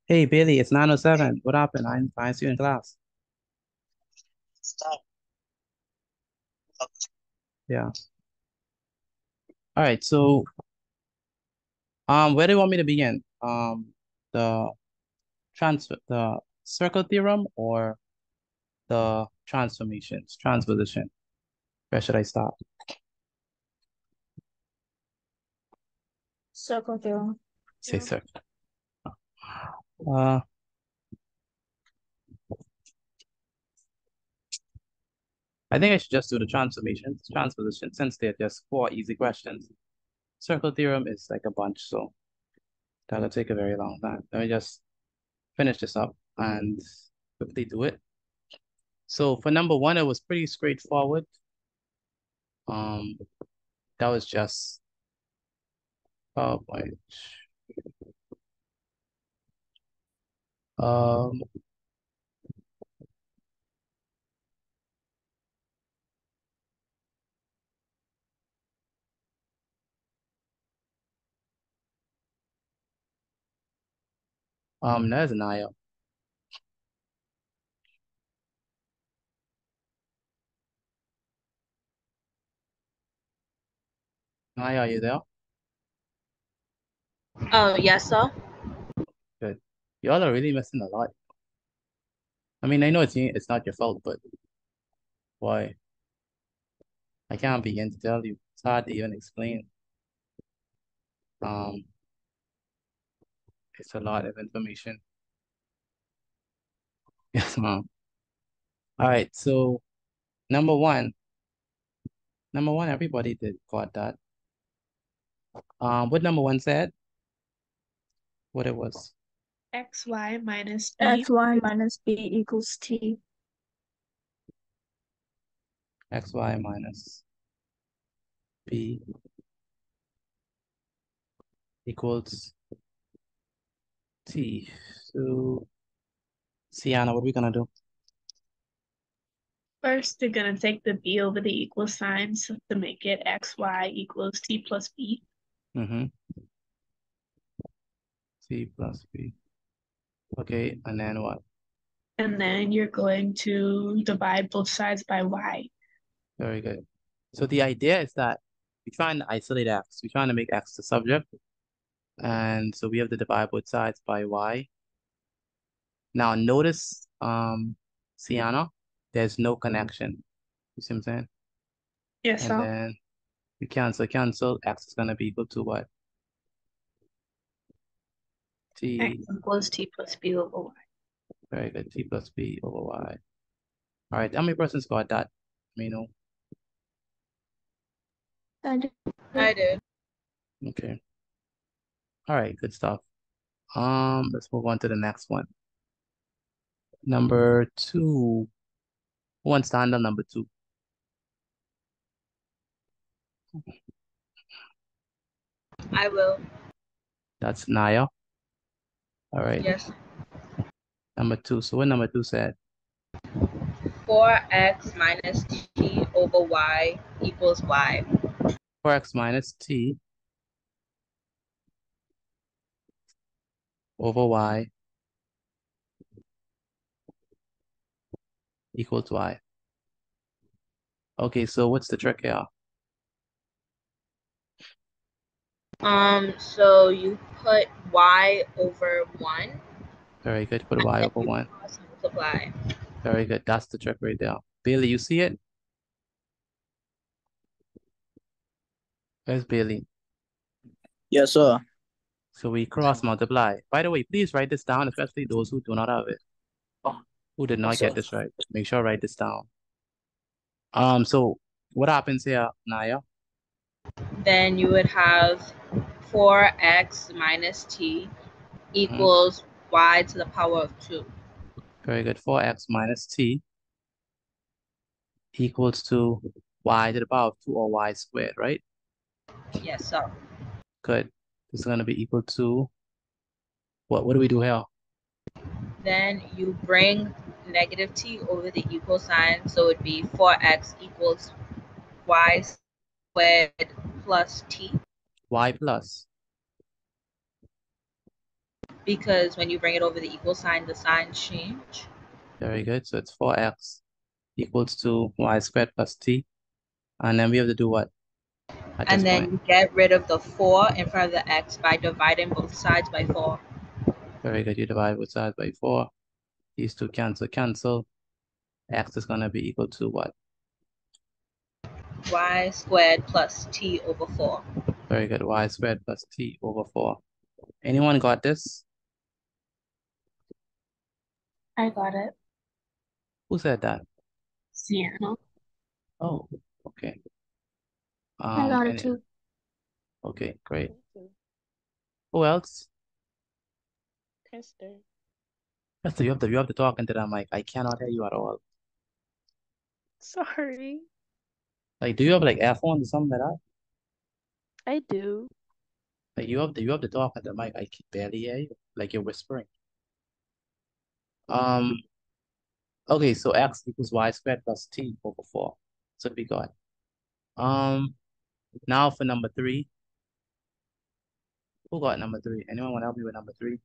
Hey, Bailey, it's 9:07. What happened? I see you in class. Yeah. All right. So, where do you want me to begin? The the circle theorem or the transposition? Where should I start? Circle theorem. Say circle. Uh, I think I should just do the transposition, since they're just 4 easy questions. Circle theorem is like a bunch, so that'll take a very long time. Let me just finish this up and quickly do it. So for number 1, it was pretty straightforward. That was just PowerPoint. Um, there's Naya. Naya, are you there? Oh, yes, sir. Good. Y'all are really missing a lot. I mean, I know it's not your fault, but why? I can't begin to tell you. It's hard to even explain. Um, it's a lot of information. Yes, mom. All right, so number one, everybody did got that. What number 1 said? What it was? xy minus b. xy minus b equals t. Xy minus b equals t. So, Sienna, what are we gonna do? First, you're going to take the b over the equal sign to make it xy equals t plus b. Mm-hmm. T plus b. Okay, and then what? And then you're going to divide both sides by y. Very good. So the idea is that we're trying to isolate x. We're trying to make x the subject. And so we have to divide both sides by y. Now notice, Sienna, there's no connection. You see what I'm saying? Yes, And sir. then you cancel, x is gonna be equal to what? T, X equals t plus b over y. very good, t plus b over y. All right, how many persons got that? Let me know. I did. Okay. All right, good stuff. Let's move on to the next one. Number 2. Who wants to handle number 2? I will. That's Naya. All right. Yes. Number 2. So what number 2 said? 4x minus t over y equals y. 4x minus t over y equals y. Okay, so what's the trick here? So you put y over 1. Very good. Put y over 1. Multiply. Very good. That's the trick right there. Bailey, you see it? Where's Bailey? Yes, sir. So we cross multiply. By the way, please write this down, especially those who do not have it. Who did not Yes, get sir. this right. Make sure I write this down. So what happens here, Naya? Then you would have 4x minus t equals y to the power of 2. Very good. 4x minus t equals to y to the power of 2 or y squared, right? Yes, sir. Good. This is going to be equal to what do we do here? Then you bring negative t over the equal sign, so it'd be 4x equals y squared plus t, Y plus. because when you bring it over the equal sign, the signs change. Very good. So it's 4x equals to y squared plus t. And then we have to do what at this And then point? you get rid of the 4 in front of the x by dividing both sides by 4. Very good. You divide both sides by 4. These two cancel. X is going to be equal to what? Y squared plus t over 4. Very good. Y squared plus t over 4. Anyone got this? I got it. Who said that? Sienna. Oh, okay. I got it too. Okay, great. Who else? Tester. Esther, you have to talk into that mic. I cannot hear you at all. Sorry. Like, do you have like earphones or something like that? I do. Like you have to talk at the mic. I can barely hear you. Like you're whispering. Okay, so x equals y squared plus t over 4. So we got. Now for number 3. Who got number 3? Anyone want to help me with number 3?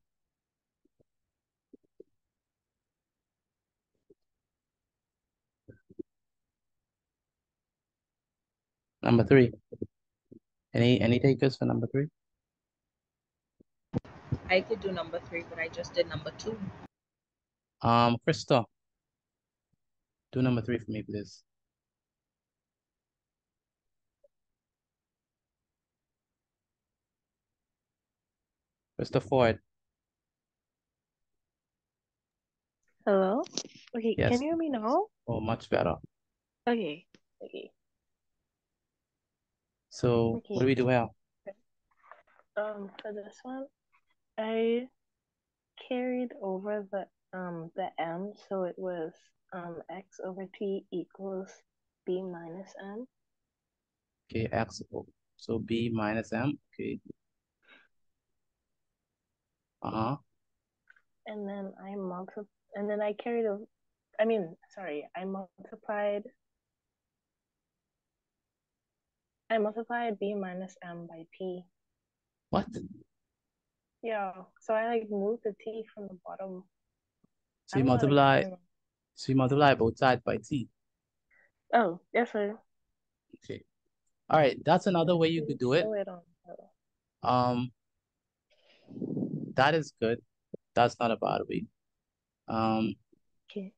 Number 3. Any takers for number 3? I could do number 3, but I just did number 2. Krista, do number 3 for me, please. Krista Ford. Hello? Okay, Yes. can you hear me now? Oh, much better. Okay. So what do we do here? For this one, I carried over the m, so it was x over t equals b minus m. Okay, x. So b minus m. Okay. And then I carried over. I multiplied b minus m by t. What? Yeah, so I like moved the t from the bottom. So you multiply. So you multiply both sides by t. Oh, yes, sir. Okay. All right. That's another way you could do it. That is good. That's not a bad way. Okay.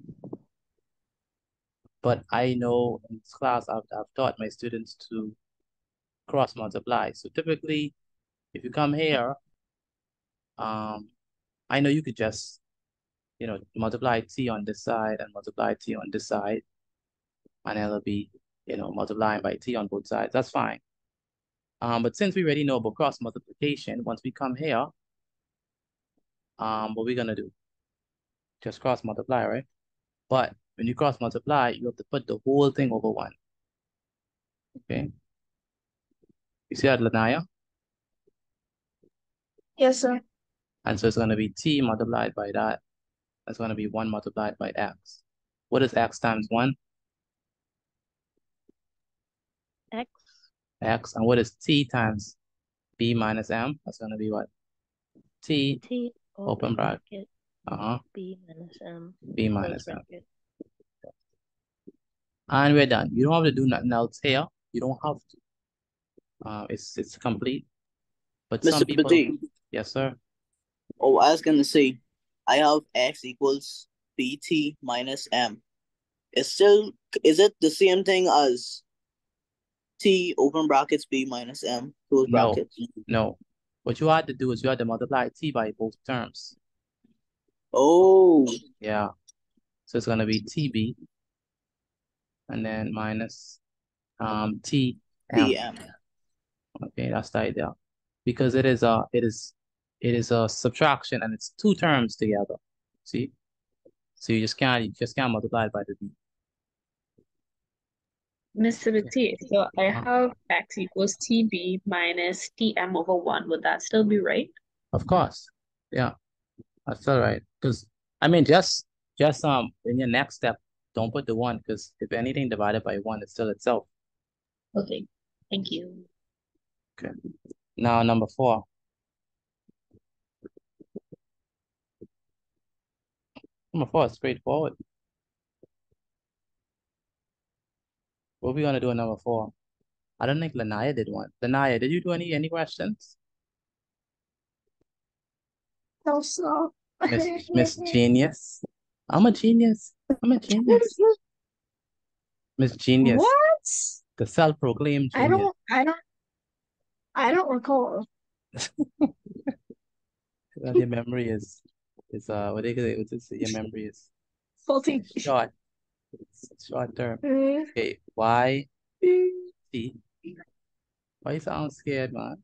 But I know in this class I've taught my students to cross multiply. So typically, if you come here, I know you could just, multiply t on this side and multiply t on this side, and it'll be, multiplying by t on both sides. That's fine. But since we already know about cross multiplication, once we come here, what we're gonna do? Just cross multiply, right? But when you cross multiply, you have to put the whole thing over 1. Okay. You see that, Lanaya? Yes, sir. And so it's gonna be t multiplied by that. That's gonna be 1 multiplied by x. What is x times 1? X. X. And what is t times b minus m? That's gonna be what? T open bracket. B minus m. B minus m. And we're done. You don't have to do nothing else here. You don't have to. It's complete. But some Mr. people. Patel. Yes, sir. Oh, I was gonna say, I have x equals bt minus m. Is it the same thing as t open brackets b minus m close brackets? No. What you had to do is you had to multiply t by both terms. Oh. Yeah. So it's gonna be tb and then minus tm. tm. Okay, that's the idea. because it is a subtraction and it's two terms together. See? So you just can't multiply it by the b. Mr. T, so I Uh-huh. have x equals tb minus tm over 1. Would that still be right? Of course. Yeah, that's all right. Because I mean just in your next step, don't put the 1 because if anything divided by 1, it's still itself. Okay, thank you. Okay. Now number 4. Number 4 is straightforward. What are we gonna do in number 4? I don't think Lanaya did one. Lanaya, did you do any questions? No, so. Miss Genius. I'm a genius. I'm a genius. Miss Genius. What? The self-proclaimed I genius. don't recall. Well, your memory is what do you say? What's it say? Your memory is Faulty. short. It's short term. Mm, Okay, why T? Why you sound scared, man?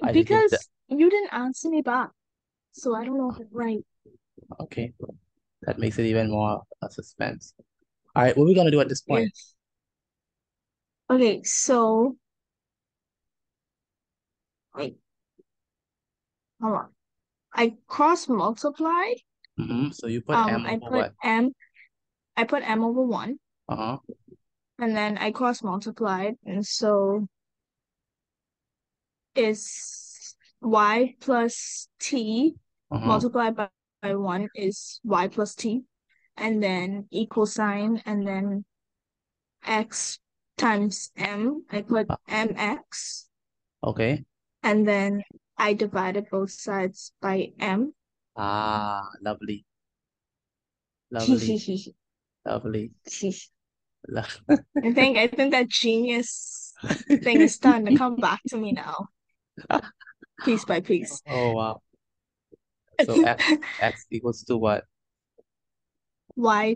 I just give Because you didn't answer me back, so I don't know if it's right. okay. That makes it even more a suspense. All right, what are we gonna do at this point? Okay, so wait, hold on. I cross multiplied. So you put M I over put what? I put m over 1, Uh-huh. and then I cross multiplied, and so is y plus t multiplied by 1 is y plus t, and then equal sign, and then x times m. I put mx, Okay. and then I divided both sides by m. Ah, lovely. Lovely. Lovely. I think that genius thing is starting to come back to me now, piece by piece. Oh wow. So x equals to what? y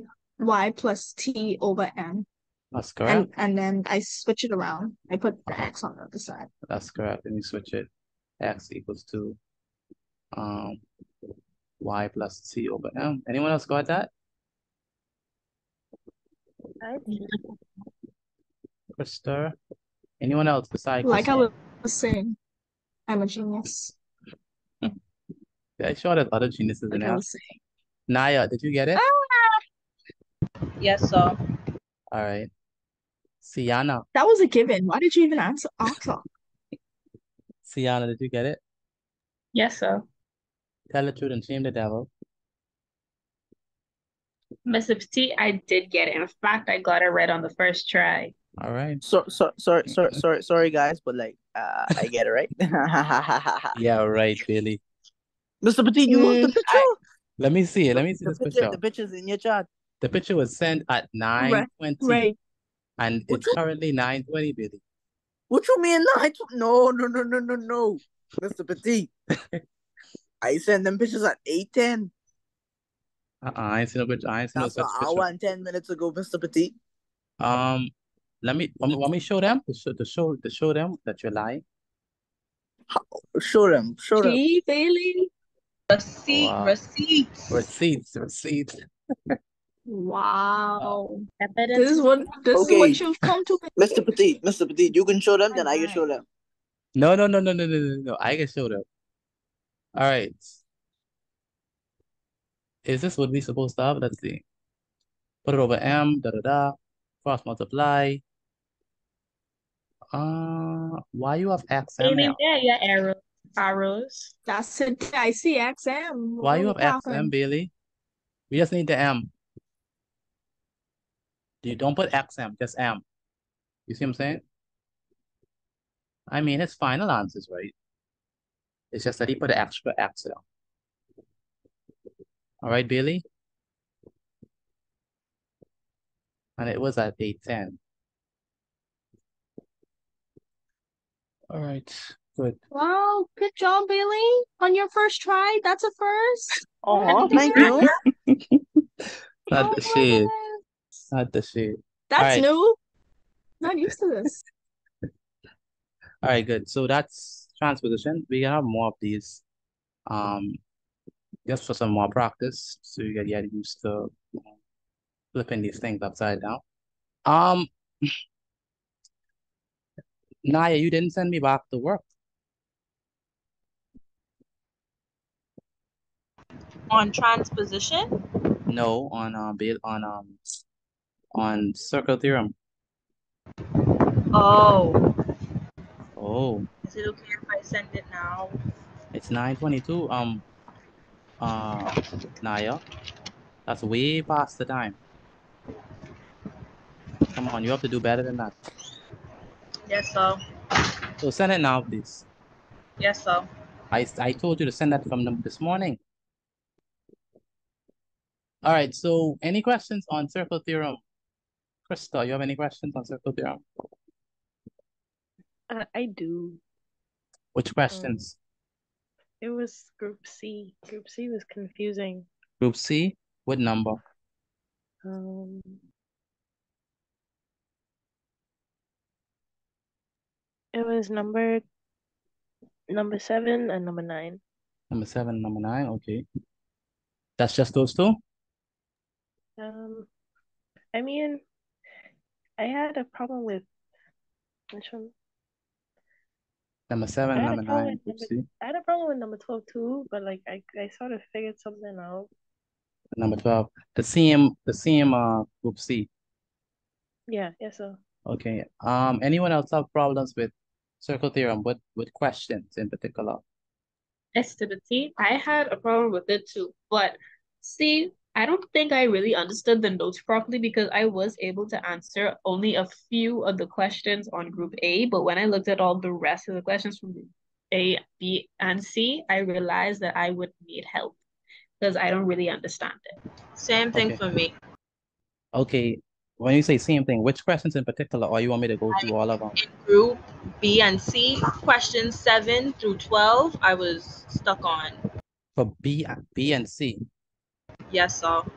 plus t over m. That's correct. And then I switch it around. I put the x on the other side. That's correct. And you switch it. X equals to y plus t over m. Anyone else got that? Krista? Anyone else besides Like I Krista? was saying, I'm a genius. Yeah, sure there's other geniuses in Like I there. was saying. Naya, did you get it? Yes, sir. All right. Sienna. That was a given. Why did you even answer? Sienna, did you get it? Yes, sir. Tell the truth and shame the devil. Mr. Petit, I did get it. In fact, I got it right on the first try. All right. Sorry, guys, but like, I get it right. Yeah, right, Billy. Mr. Petit, you lost the picture. Let me see it. Let me see this picture. The picture's in your chat. The picture was sent at 9:20. Right. And it's currently 9:20, Billy. What you mean 9? No. Mr. Petit. I sent them pictures at 8:10. I ain't seen no picture. I ain't seen no That's such an picture. hour and 10 minutes ago, Mr. Petit. Let me show them to show them that you're lying. Show them. Gee, Bailey. Wow. Receipts. Wow. Evidence This is what you've come to. Mr. Petit, you can show them, then I can show them. No. I can show them. All right. Is this what we supposed to have? Let's see. Put it over M, cross multiply. Why you have XM now? Yeah, arrows. That's it. I see XM. Why you have XM, Bailey? We just need the M. You don't put XM, just M. You see what I'm saying? I mean, it's final answers, right? It's just that he put an extra X there. All right, Bailey? And it was at 8:10. All right, good. Wow, good job, Bailey. On your first try, that's a first. Oh, thank you. Not the shade. Not the shade. That's right. new. Not used to this. All right, good. So that's transposition. We can have more of these, just for some more practice, so you can get used to flipping these things upside down. Naya, you didn't send me back the work. On transposition? No, on circle theorem. Oh, Oh, is it okay if I send it now? it's 9:22. Naya, that's way past the time. Come on, you have to do better than that. Yes, sir. So send it now, please. Yes, sir. I told you to send that from them this morning. All right, so any questions on circle theorem? Krista, you have any questions on circle theorem? I do. Which questions? It was group C. Group C was confusing. Group C, what number? It was number 7 and number 9. Number 7, number 9, okay. That's just those two? I mean, I had a problem with which one? Number 7, number 9, group C. I had a problem with number 12 too, but like I sort of figured something out. Number 12, the same group C. Yeah, so. Okay. Anyone else have problems with circle theorem with questions in particular? Estimate. I had a problem with it too, but see, I don't think I really understood the notes properly because I was able to answer only a few of the questions on group A, but when I looked at all the rest of the questions from group A, B, and C, I realized that I would need help because I don't really understand it. Same thing Okay. for me. Okay. When you say same thing, which questions in particular, or you want me to go through all of them? In group B and C, questions 7 through 12, I was stuck on. For B and C. Yes, sir. All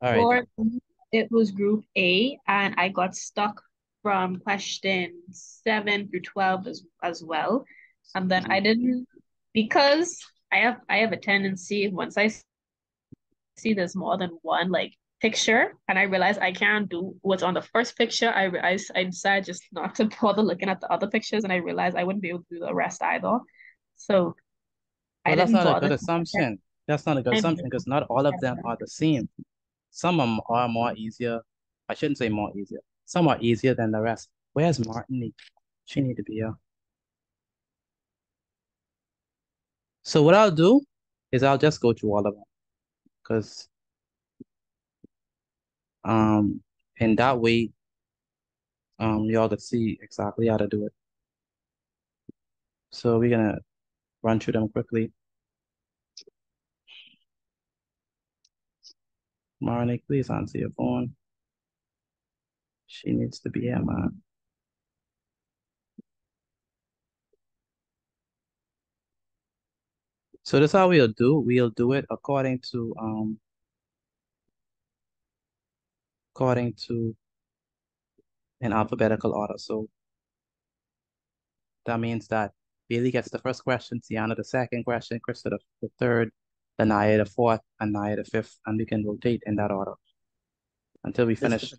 right. For it was group A, and I got stuck from question 7 through 12 as well. And then I didn't, because I have a tendency, once I see there's more than one like picture and I realize I can't do what's on the first picture, I decided just not to bother looking at the other pictures, and I realized I wouldn't be able to do the rest either. So I Well, that's didn't not a bother. good assumption. That's not a good assumption because not all of them are the same. Some of them are more easier. I shouldn't say more easier. Some are easier than the rest. Where's Martini? She need to be here. So what I'll do is I'll just go through all of them because in that way y'all could see exactly how to do it. So we're gonna run through them quickly. Marnie, please answer your phone. She needs to be here, man. So that's how we'll do. We'll do it according to in alphabetical order. So that means that Bailey gets the first question, Tiana the second question, Krista the third, then Naya the fourth, and Naya the fifth, and we can rotate in that order until we finish.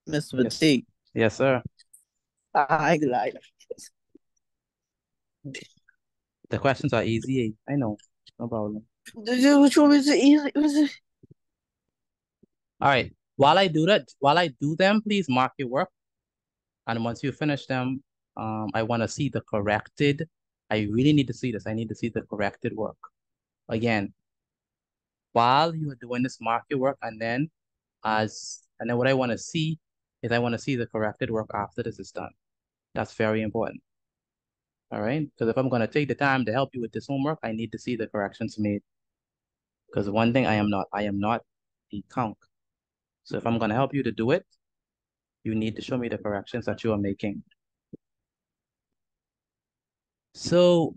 Mr. Petit. Yes, sir. I lied. The questions are easy. I know. No problem. Which one was it easy? Was it? All right. While I do them, please mark your work. And once you finish them, I want to see the corrected. I really need to see this. I need to see the corrected work. Again, while you are doing this, mark your work, and then what I want to see is I want to see the corrected work after this is done. That's very important. All right? Because if I'm going to take the time to help you with this homework, I need to see the corrections made. Because one thing I am not a conch. So if I'm going to help you to do it, you need to show me the corrections that you are making. So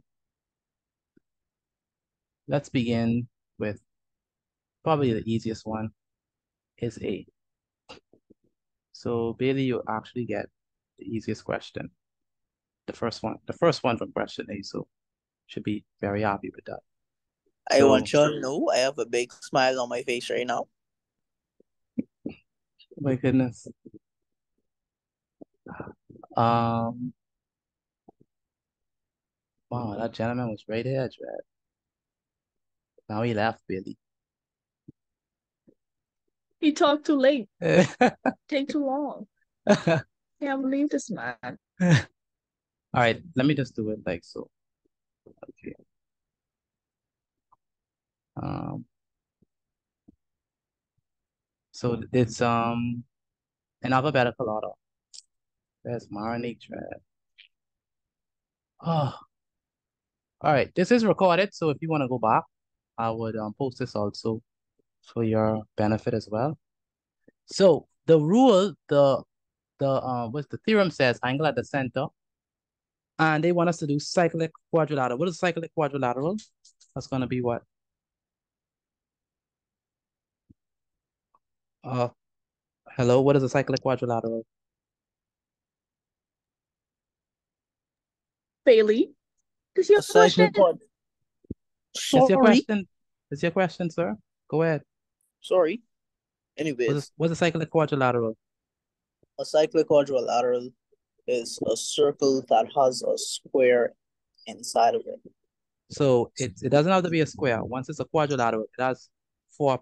let's begin with probably the easiest one is A. So Bailey, you actually get the easiest question. The first one from question A, so should be very happy with that. I want you to know I have a big smile on my face right now. My goodness. Wow, that gentleman was right here, Dread. Now he left, Billy. He talked too late. Take too long. Can't believe this man. All right, let me just do it like so. Okay. So it's in alphabetical order. There's Marnik, Dread. Oh. All right, this is recorded, so if you want to go back, I would post this also for your benefit as well. So the rule, what's the theorem says, angle at the center, and they want us to do cyclic quadrilateral. What is cyclic quadrilateral? That's gonna be what? Hello, what is a cyclic quadrilateral? Bailey, is your question? It's your question. It's your question, sir. Go ahead. Sorry. Anyways. What's a cyclic quadrilateral? A cyclic quadrilateral is a circle that has a square inside of it. So it doesn't have to be a square. Once it's a quadrilateral, it has four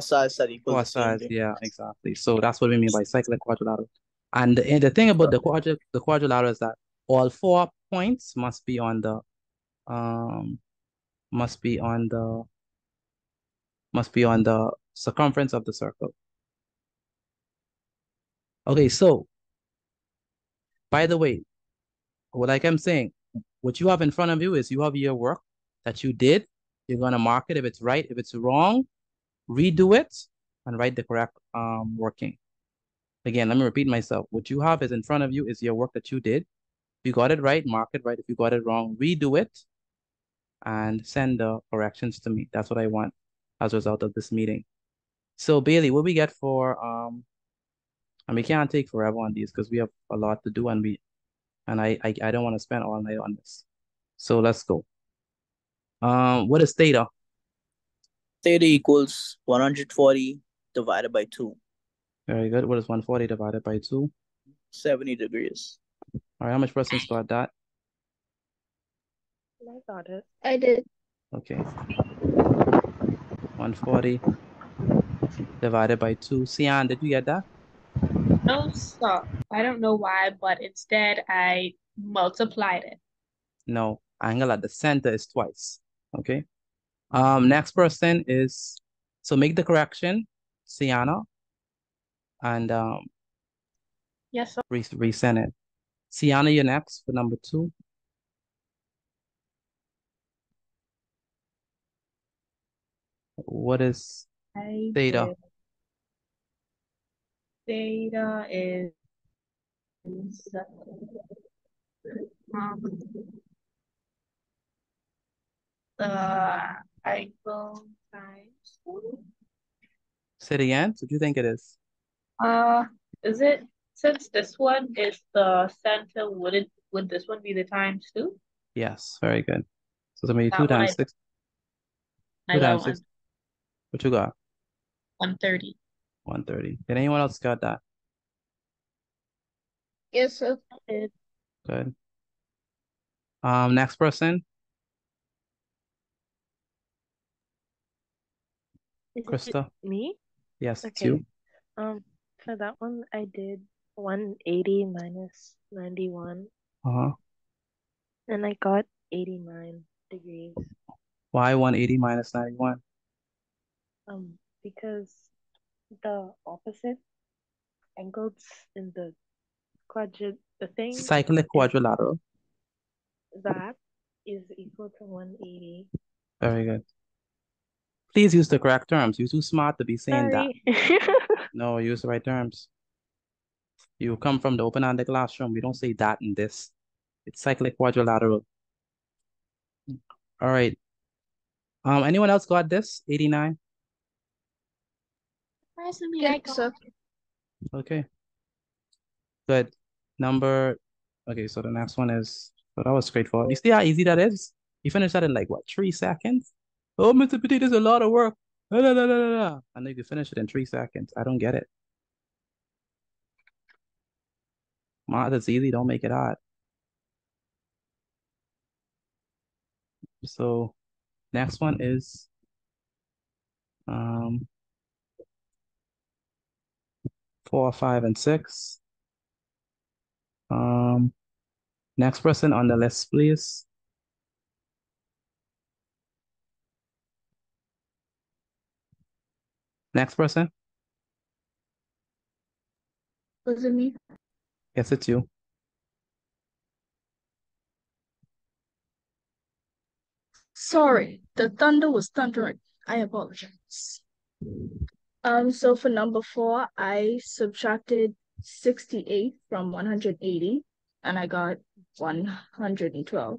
sides that equal four the same sides. thing. Yeah, exactly. So that's what we mean by cyclic quadrilateral. And the thing about the quadrilateral is that all 4 points must be on the circumference of the circle. Okay, so by the way, like I'm saying, what you have in front of you is you have your work that you did. You're gonna mark it if it's right. If it's wrong, redo it and write the correct working. Again, let me repeat myself. What you have is in front of you is your work that you did. If you got it right, mark it right. If you got it wrong, redo it and send the corrections to me. That's what I want as a result of this meeting. So Bailey, what we get for and we can't take forever on these because we have a lot to do and I don't want to spend all night on this. So let's go. What is theta? Theta equals 140 divided by 2. Very good. What is 140 divided by 2? 70 degrees. All right, how much persons got that? I got it. I did. Okay. 140 divided by 2. Sian, did you get that? No, sir. I don't know why, but instead I multiplied it. No, angle at the center is twice. Okay. Next person is, so make the correction, Sienna, and yes, sir. Resend it. Sienna, you're next for number 2. What is theta? Theta is angle times. Say it again. So what do you think it is? Is it, since this one is the center, would this one be the times too? Yes, very good. So maybe That 2 one times 6. 2 times 6. What you got? 130. 130. Did anyone else got that? Yes, sir. Good. Next person. Is Krista. it me? Yes, it's Okay. you. For that one, I did 180 minus 91, and I got 89 degrees. Why 180 minus 91? Because the opposite angles in the thing Cyclic quadrilateral. that is equal to 180. Very good. Please use the correct terms. You're too smart to be saying that. No, use the right terms. You come from the open-handed classroom. We don't say that in this. It's cyclic quadrilateral. All right. Anyone else got this? 89? Yes, sir. Okay. Good. Number Okay, so the next one is, so that was straightforward. You see how easy that is? You finished that in like what, 3 seconds? Oh, Mr. Petit, this is a lot of work. La, la, la, la, la, la. And then you finish it in 3 seconds. I don't get it. Math is easy, don't make it hard. So next one is 4, 5, and 6. Next person on the list, please. Next person. Was it me? Yes, it's you. Sorry, the thunder was thundering. I apologize. So for number 4, I subtracted 68 from 180, and I got 112.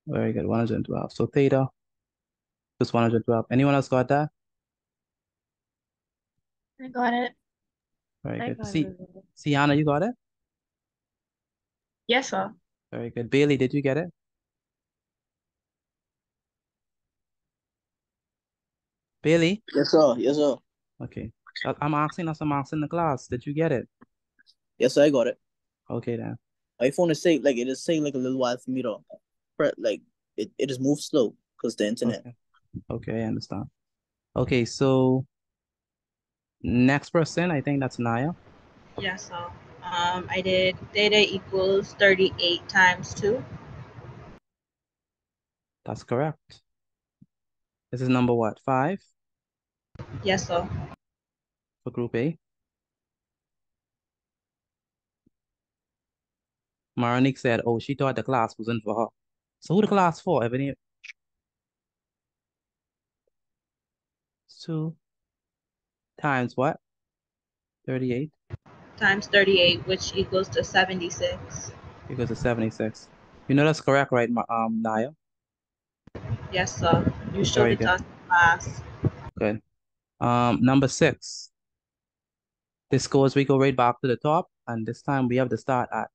Very good, 112. So theta is 112. Anyone else got that? I got it. Very I good. got See, it. Sienna, you got it? Yes, sir. Very good. Bailey, did you get it? Bailey? Yes, sir. Yes, sir. Okay. I'm asking us, I'm asking the class. Did you get it? Yes, sir, I got it. Okay, then. My phone is saying like it is saying like a little while for me to like it just moves slow because the internet. Okay. Okay, I understand. Okay, so next person, I think that's Naya. Yeah, so I did theta equals 38 times 2. That's correct. This is number what? 5 Yes, so for group A. Maronique said, oh, she thought the class wasn't for her. So who the class for? Ebony? 2 times what? 38 times 38, which equals to 76. equals to 76. You know that's correct, right, Naya? Yes, so you showed Very it to good. us in class. Good. Number 6. This goes, we go right back to the top, and this time we have to start at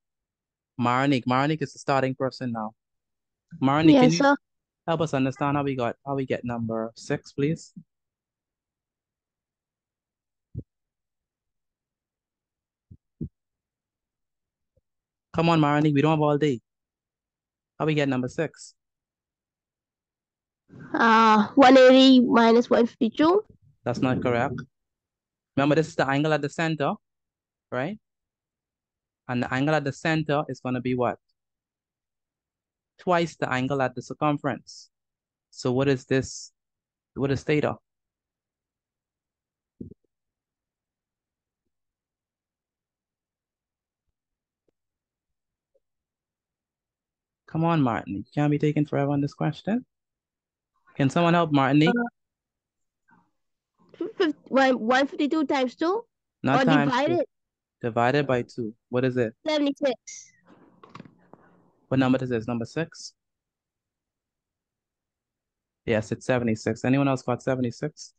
Maronique. Maronique is the starting person now. Maronique, can Yes, you sir. help us understand how we get number 6, please? Come on, Maronique, we don't have all day. How we get number 6? 180 minus 152. That's not correct. Remember, this is the angle at the center, right? And the angle at the center is going to be what? Twice the angle at the circumference. So what is this? What is theta? Come on, Martin. You can't be taking forever on this question. Can someone help Martinique? 152 times 2? Not Or times 2. divided? Divided by 2. What is it? 76. What number is this? Number 6? Yes, it's 76. Anyone else got 76?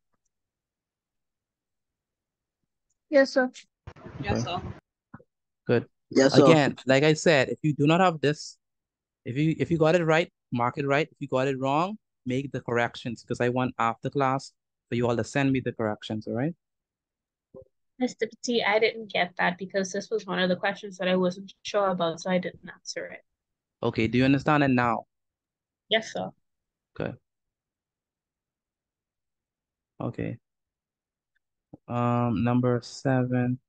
Yes, sir. Yes, Okay, so good. Yes, sir. Again, like I said, if you do not have this, if you got it right, mark it right. If you got it wrong, make the corrections, because I want after class for you all to send me the corrections, all right? Mr. Petit, I didn't get that because this was one of the questions that I wasn't sure about, so I didn't answer it. Okay, do you understand it now? Yes, sir. Good. Okay. Number 7.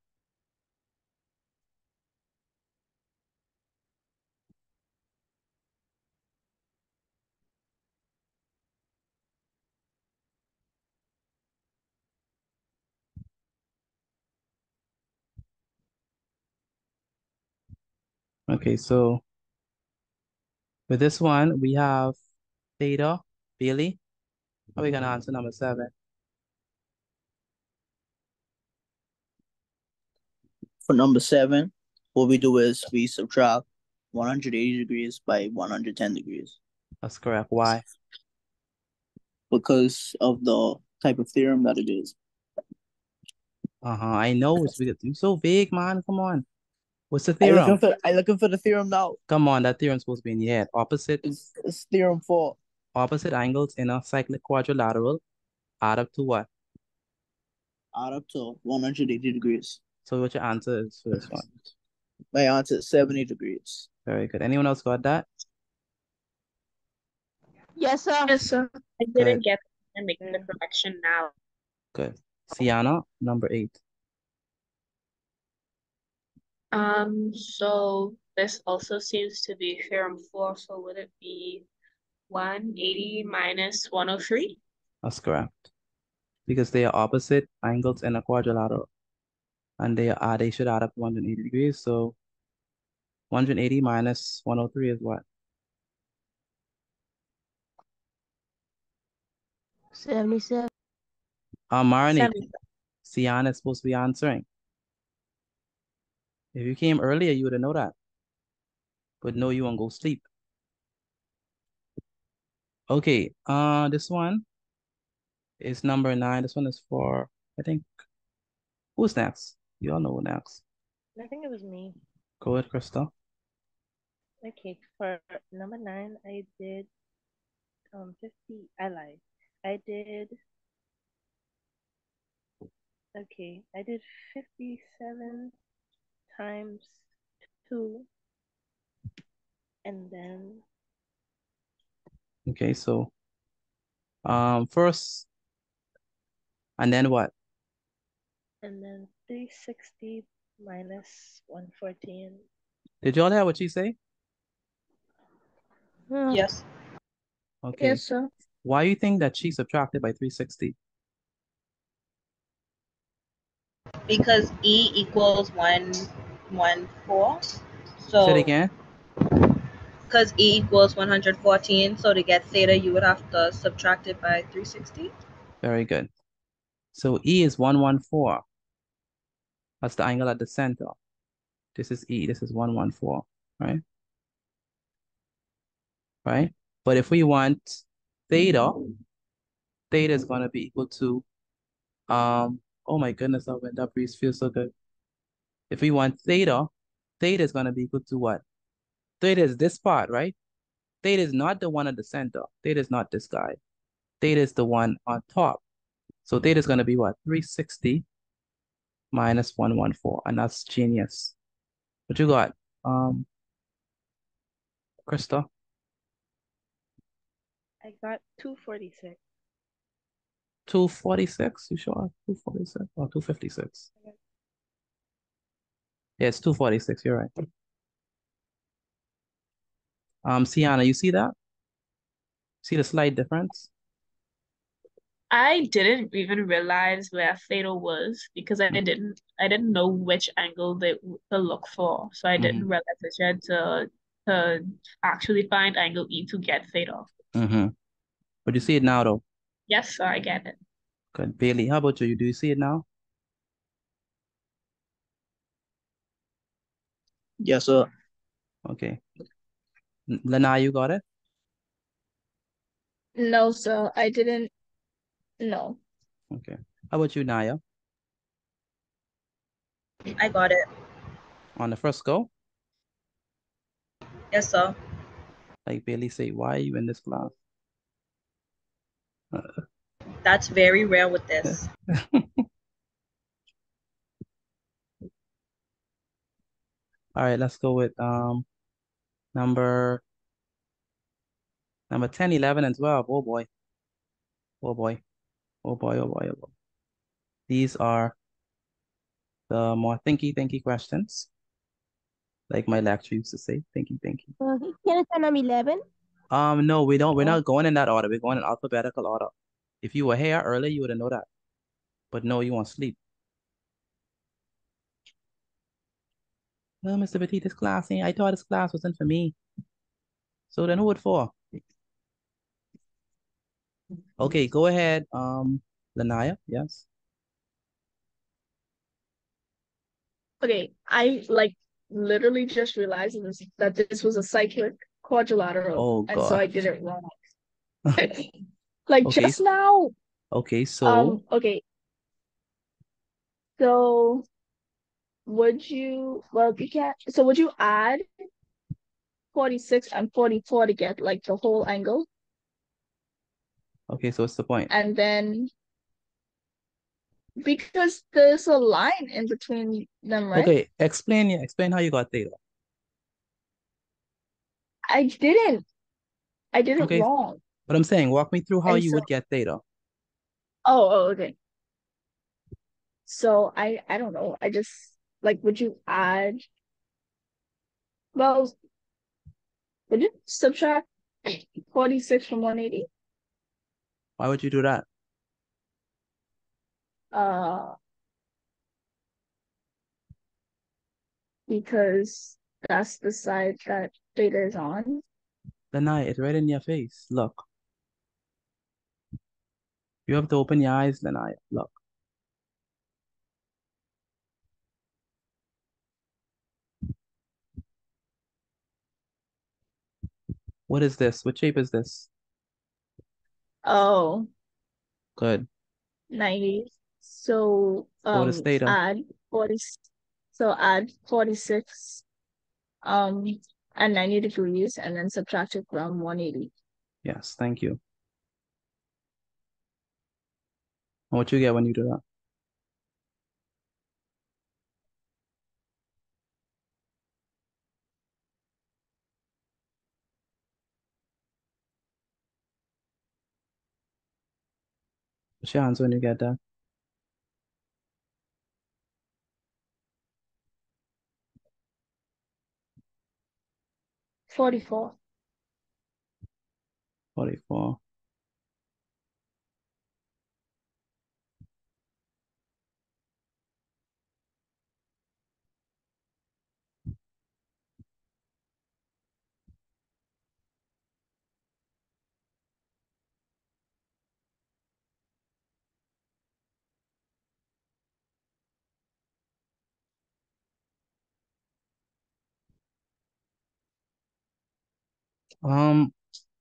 Okay, so with this one, we have theta, Bailey. How are we gonna answer number 7? For number 7, what we do is we subtract 180 degrees by 110 degrees That's correct. Why? because of the type of theorem that it is. I know it's because you're so vague, man. Come on. What's the theorem? I looking for the theorem now. Come on, that theorem's supposed to be in your head. It's theorem 4. Opposite angles in a cyclic quadrilateral add up to what? Add up to 180 degrees. So what your answer is for this one? My answer is 70 degrees. Very good. Anyone else got that? Yes, sir. Yes, sir. I Good. didn't get and making the correction now. Good. Sienna, number 8. So this also seems to be theorem 4. So would it be 180 minus 103? That's correct. Because they are opposite angles in a quadrilateral. And they should add up to 180 degrees. So 180 minus 103 is what? 77. Marnie, 77. Sienna is supposed to be answering. If you came earlier, you would have known that. But no, you won't go sleep. Okay, this one is number 9. This one is for, I think, who's next? You all know who next. I think it was me. Go ahead, Krista. Okay, for number 9, I did 50. I lied. I did 57 times 2, and then Okay, so first, and then what? and then 360 minus 114. Did y'all hear what she say? Yes. Okay. Yes, sir. Why you think that she subtracted by 360? Because E equals 114. Say it So again. because E equals 114, so to get theta, you would have to subtract it by 360. Very good. So E is 114. That's the angle at the center. This is E. This is 114, right? Right? But if we want theta, theta is going to be equal to, oh my goodness, that breeze feels so good. If we want theta, theta is going to be equal to what? Theta is this part, right? Theta is not the one at the center. Theta is not this guy. Theta is the one on top. So theta is going to be what? 360 minus 114, and that's genius. What you got, Krista? I got 246. 246? You sure? 246 or 256? Yeah, it's 246. You're right. Sienna, you see that? See the slight difference? I didn't even realize where theta was because I didn't know which angle to look for. So I didn't realize that you had to actually find angle E to get theta. But you see it now, though. Yes, sir, I get it. Good. Bailey, how about you? Do you see it now? Yes, sir. Okay. Lana, you got it? No, sir. I didn't. No. Okay. How about you, Naya? I got it. On the first go? Yes, sir. Like Bailey say, why are you in this class? That's very rare with this. All right, let's go with number 10, 11, and 12. Oh boy. Oh boy. Oh boy, oh boy, oh boy. These are the more thinky questions. Like my lecture used to say, thinky. Can you turn on 11? No, we don't. We're not going in that order. We're going in alphabetical order. If you were here earlier, you would have known that. But no, you want sleep. Well, Mr. Petit, this class ain't. I thought this class wasn't for me. So then who it for? Okay, go ahead. Lanaya, yes. Okay, I like literally just realized that this was a cyclic quadrilateral, Oh and so I God. did it wrong. Like Okay. just now. Okay, so Okay. So would you, well, you can't, so would you add 46 and 44 to get like the whole angle? Okay, so what's the point? And then, because there's a line in between them, right? Okay, explain how you got theta. I didn't. I did it Okay, wrong. but I'm saying, walk me through how And you so, would get theta. okay. So I don't know. I just like, would you add, well, would you subtract 46 from 180? Why would you do that? Uh, because that's the side that theta is on. Lanai, it's right in your face. Look. You have to open your eyes, Lanai. Look. What is this? What shape is this? Oh, Good. 90. So So what is theta? add 40, so add 46 um and 90 degrees and then subtract it from 180. Yes, thank you. And what you get when you do that? What's your answer when you get that? 44. 44.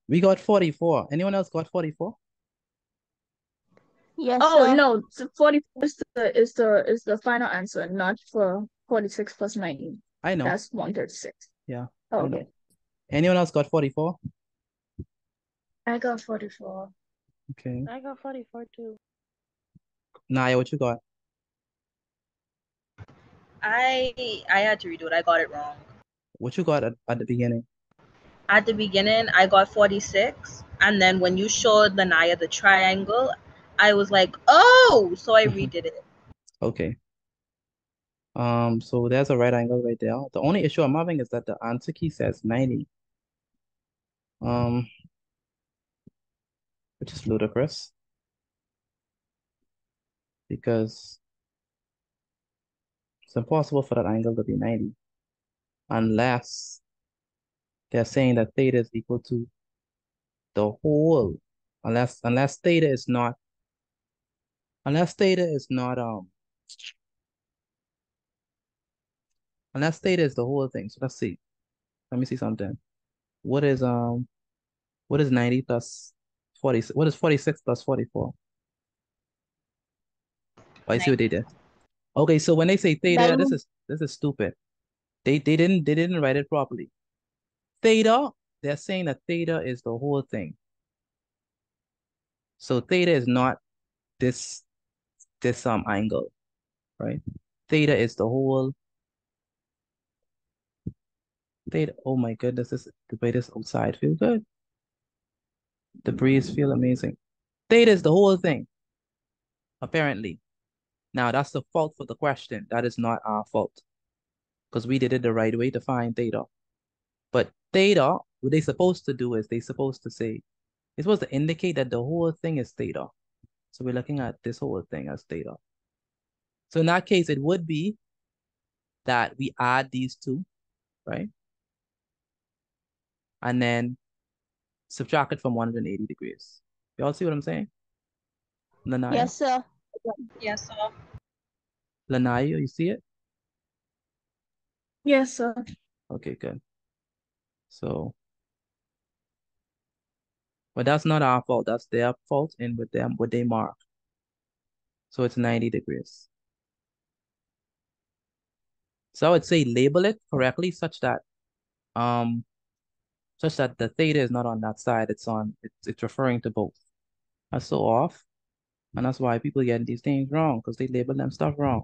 We got 44. Anyone else got 44? Yes, Oh sir. no, so 44 is the final answer, not for 46 plus 90. I know. That's 136. Yeah, Oh, I know. okay. Anyone else got 44? I got 44. Okay. I got 44 too. Naya, what you got? I had to redo it. I got it wrong. What you got at the beginning? At the beginning, I got 46, and then when you showed Lanaya the triangle, I was like, oh, so I redid it. Okay. So there's a right angle right there. The only issue I'm having is that the answer key says 90. Which is ludicrous because it's impossible for that angle to be 90 unless they're saying that theta is equal to the whole, unless theta is not unless theta is not unless theta is the whole thing. So let's see. Let me see something. What is 90 plus 40? What is 46 plus 44? Oh, I see what they did. Okay, so when they say theta, That this is stupid. They didn't write it properly. Theta, they're saying that theta is the whole thing. So theta is not this angle, right? Theta is the whole theta. Oh my goodness, the way this outside feel good. The breeze feel amazing. Theta is the whole thing, apparently. Now that's the fault for the question. That is not our fault. Because we did it the right way to find theta. But theta, what they supposed to do is they supposed to say, it's supposed to indicate that the whole thing is theta. So we're looking at this whole thing as theta. So in that case, it would be that we add these two, right? And then subtract it from 180 degrees. Y'all see what I'm saying? Lanaya? Yes, sir. Yes, sir. Lanaya, you see it? Yes, sir. Okay, good. So, but that's not our fault. That's their fault and with them, what they mark. So it's 90 degrees. So I would say label it correctly such that the theta is not on that side. It's referring to both. That's so off. And that's why people get these things wrong, because they label them stuff wrong.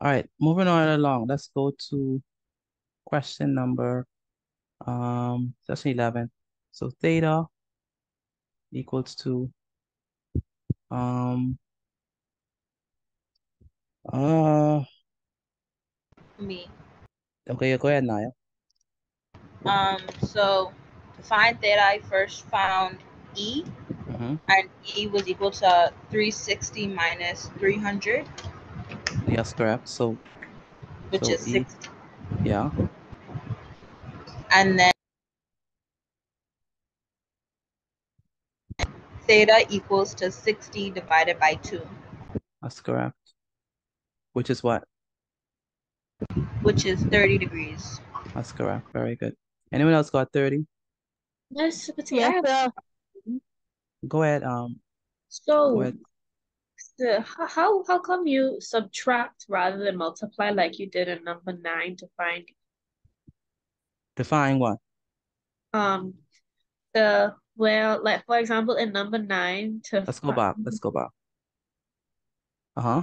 All right, moving on along. Let's go to question number section 11. So theta equals to um uh Me. okay, go ahead, Naya. So to find theta, I first found E, and E was equal to 360 minus 300, Yes, correct. So which is E, 60. yeah, And then theta equals to 60 divided by 2, that's correct. Which is what? which is 30 degrees. That's correct. Very good. Anyone else got 30? Yes, but Yes, sir. Go ahead. Go So ahead. how come you subtract rather than multiply like you did in number 9 to find Define what? like for example in number 9 to Let's go back. Let's go back. Uh-huh.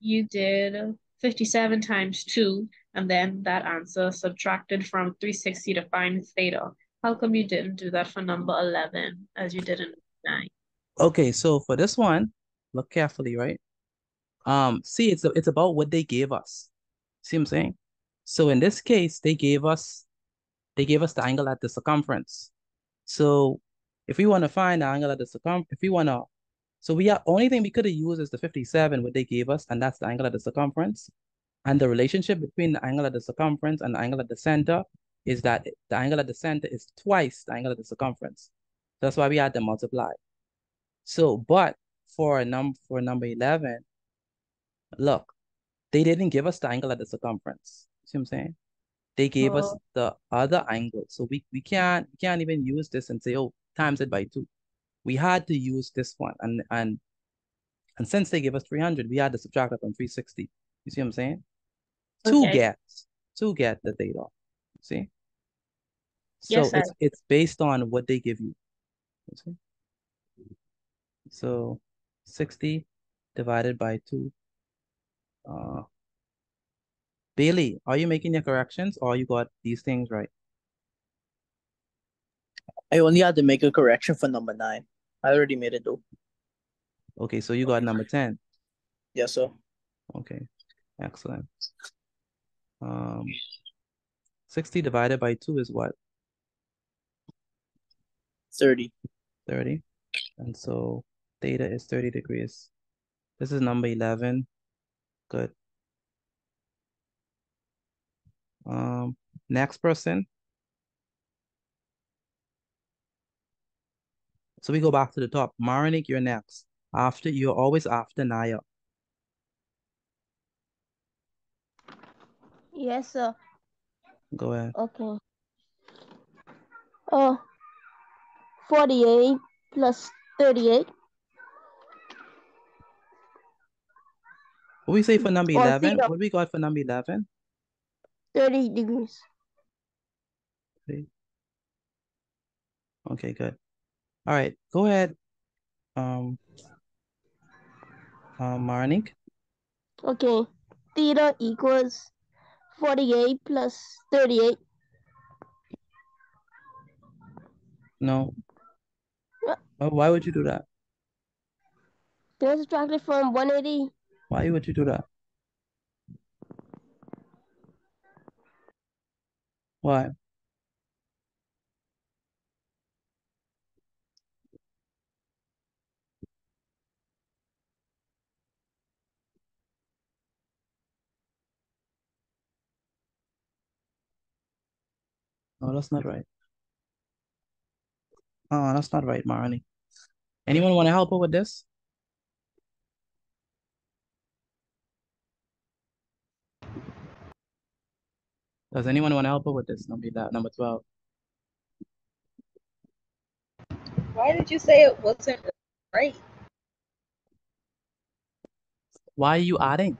you did 57 times 2 and then that answer subtracted from 360 to find theta. How come you didn't do that for number 11 as you did in 9? Okay, so for this one, look carefully, right? See, it's about what they gave us. See what I'm saying? So in this case, they gave us the angle at the circumference. So if we want to find the angle at the circumference, so only thing we could have used is the 57, what they gave us, and that's the angle at the circumference. And the relationship between the angle at the circumference and the angle at the center is that the angle at the center is twice the angle at the circumference. That's why we had to multiply. So, but for number 11, look, they didn't give us the angle at the circumference. See what I'm saying? They gave us the other angle. So we can't even use this and say, oh, times it by 2. We had to use this one. And since they gave us 300, we had to subtract it from 360. You see what I'm saying? Okay. To get the theta. See? So Yes, it's based on what they give you. You see? So 60 divided by 2. Bailey, are you making your corrections or you got these things right? I only had to make a correction for number 9. I already made it though. Okay, so you got number 10. Yes, sir. Okay, excellent. 60 divided by 2 is what? 30. 30. And so theta is 30 degrees. This is number 11. Good. Next person. So we go back to the top. Marinik, you're next. You're always after Naya. Yes, sir. Go ahead. Okay. 48 plus 38. What we say for number Or 11? theta. What we got for number 11? 30 degrees. Okay, good. All right, go ahead. Marinik. Okay. Theta equals 48 plus 38. No. Why would you do that? Then subtracted from 180. Why would you do that? What? Oh, that's not right. Oh, that's not right, Marnie. Anyone want to help her with this? Does anyone want to help her with this? Number 12. Why did you say it wasn't right? Why are you adding?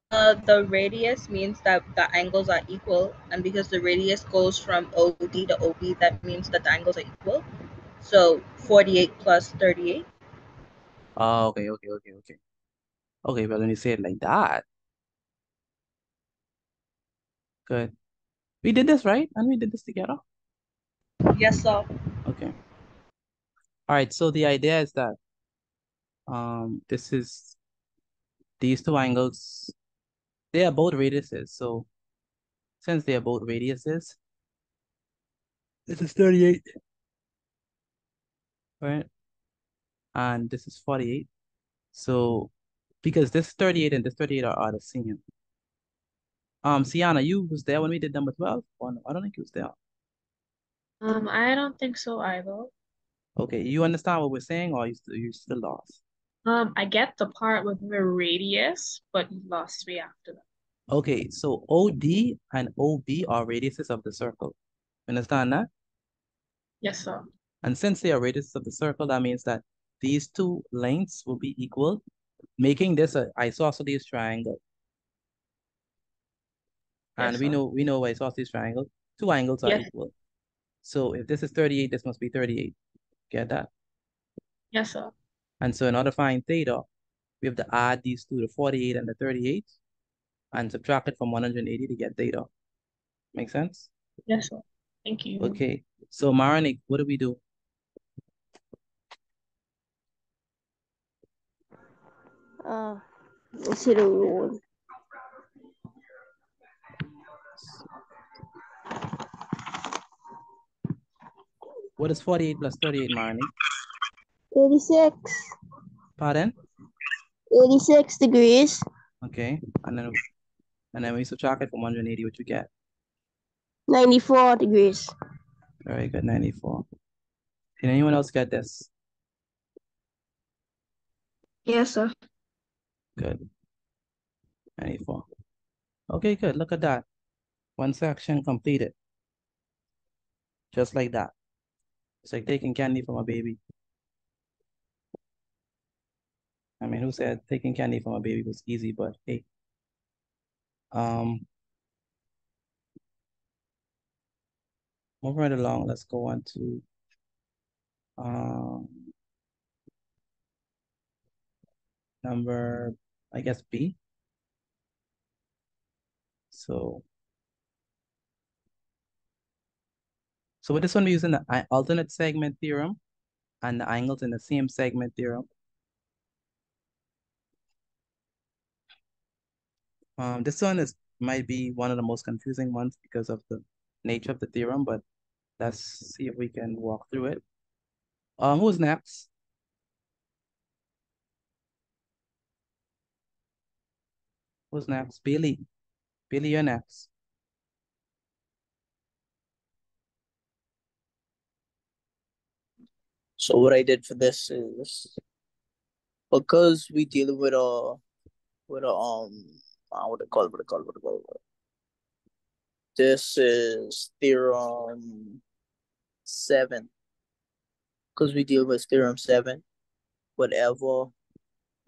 The radius means that the angles are equal, and because the radius goes from OD to OB, that means that the angles are equal. So 48 plus 38. Oh, okay. Okay, well, when you say it like that, good. We did this, right? And we did this together. Yes, sir. Okay. All right, so the idea is that this is these two angles, they are both radiuses. So since they are both radiuses, this is 38, right? And this is 48. So because this 38 and this 38 are the same. Sienna, you was there when we did number 12? Oh, no, I don't think you was there. I don't think so either. Okay, you understand what we're saying, or you still lost? I get the part with the radius, but you lost me after that. Okay, so OD and OB are radiuses of the circle. Understand that? Yes, sir. And since they are radiuses of the circle, that means that these two lengths will be equal, making this an isosceles triangle. And Yes, we sir. know isosceles triangle. Two angles are Yes. equal. So if this is 38, this must be 38. Get that? Yes, sir. And so in order to find theta, we have to add these two, the 48 and the 38, and subtract it from 180 to get theta. Make sense? Yes, sir. Thank you. Okay. So Marnik, what do we do? Let's hit a rule. What is 48 plus 38, Marnik? 86. Pardon? 86 degrees. Okay. And then we subtract it from 180, what you get? 94 degrees. Very good, 94. Can anyone else get this? Yes, sir. Good. 94. Okay, good. Look at that. One section completed. Just like that. It's like taking candy from a baby. I mean, who said taking candy from a baby was easy, but hey. Move right along. Let's go on to number, I guess, B. So with this one, we're using the alternate segment theorem and the angles in the same segment theorem. This one might be one of the most confusing ones because of the nature of the theorem, but let's see if we can walk through it. Who's next? Who's next? Billy. Billy, you're next. So what I did for this is, because we deal with a what it called. This is theorem 7. Because we deal with theorem 7, whatever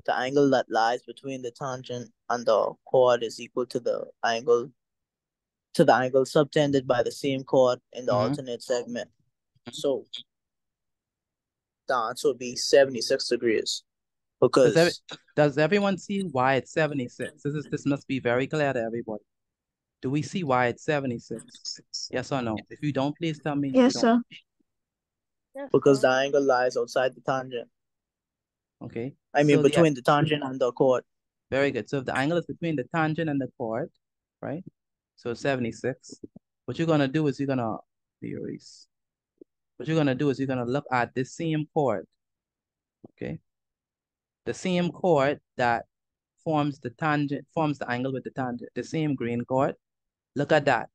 the angle that lies between the tangent and the chord is equal to the angle subtended by the same chord in the alternate segment. So the answer would be 76 degrees. Because does everyone see why it's 76? This must be very clear to everybody. Do we see why it's 76? Yes or no? If you don't, please tell me. Yes, sir. Because the angle lies outside the tangent. Okay. I mean, between the tangent and the chord. Very good. So if the angle is between the tangent and the chord, right? So 76, what you're gonna do is you're gonna erase. What you're gonna do is you're gonna look at the same chord. Okay. The same chord that forms the tangent, forms the angle with the tangent, the same green chord. Look at that.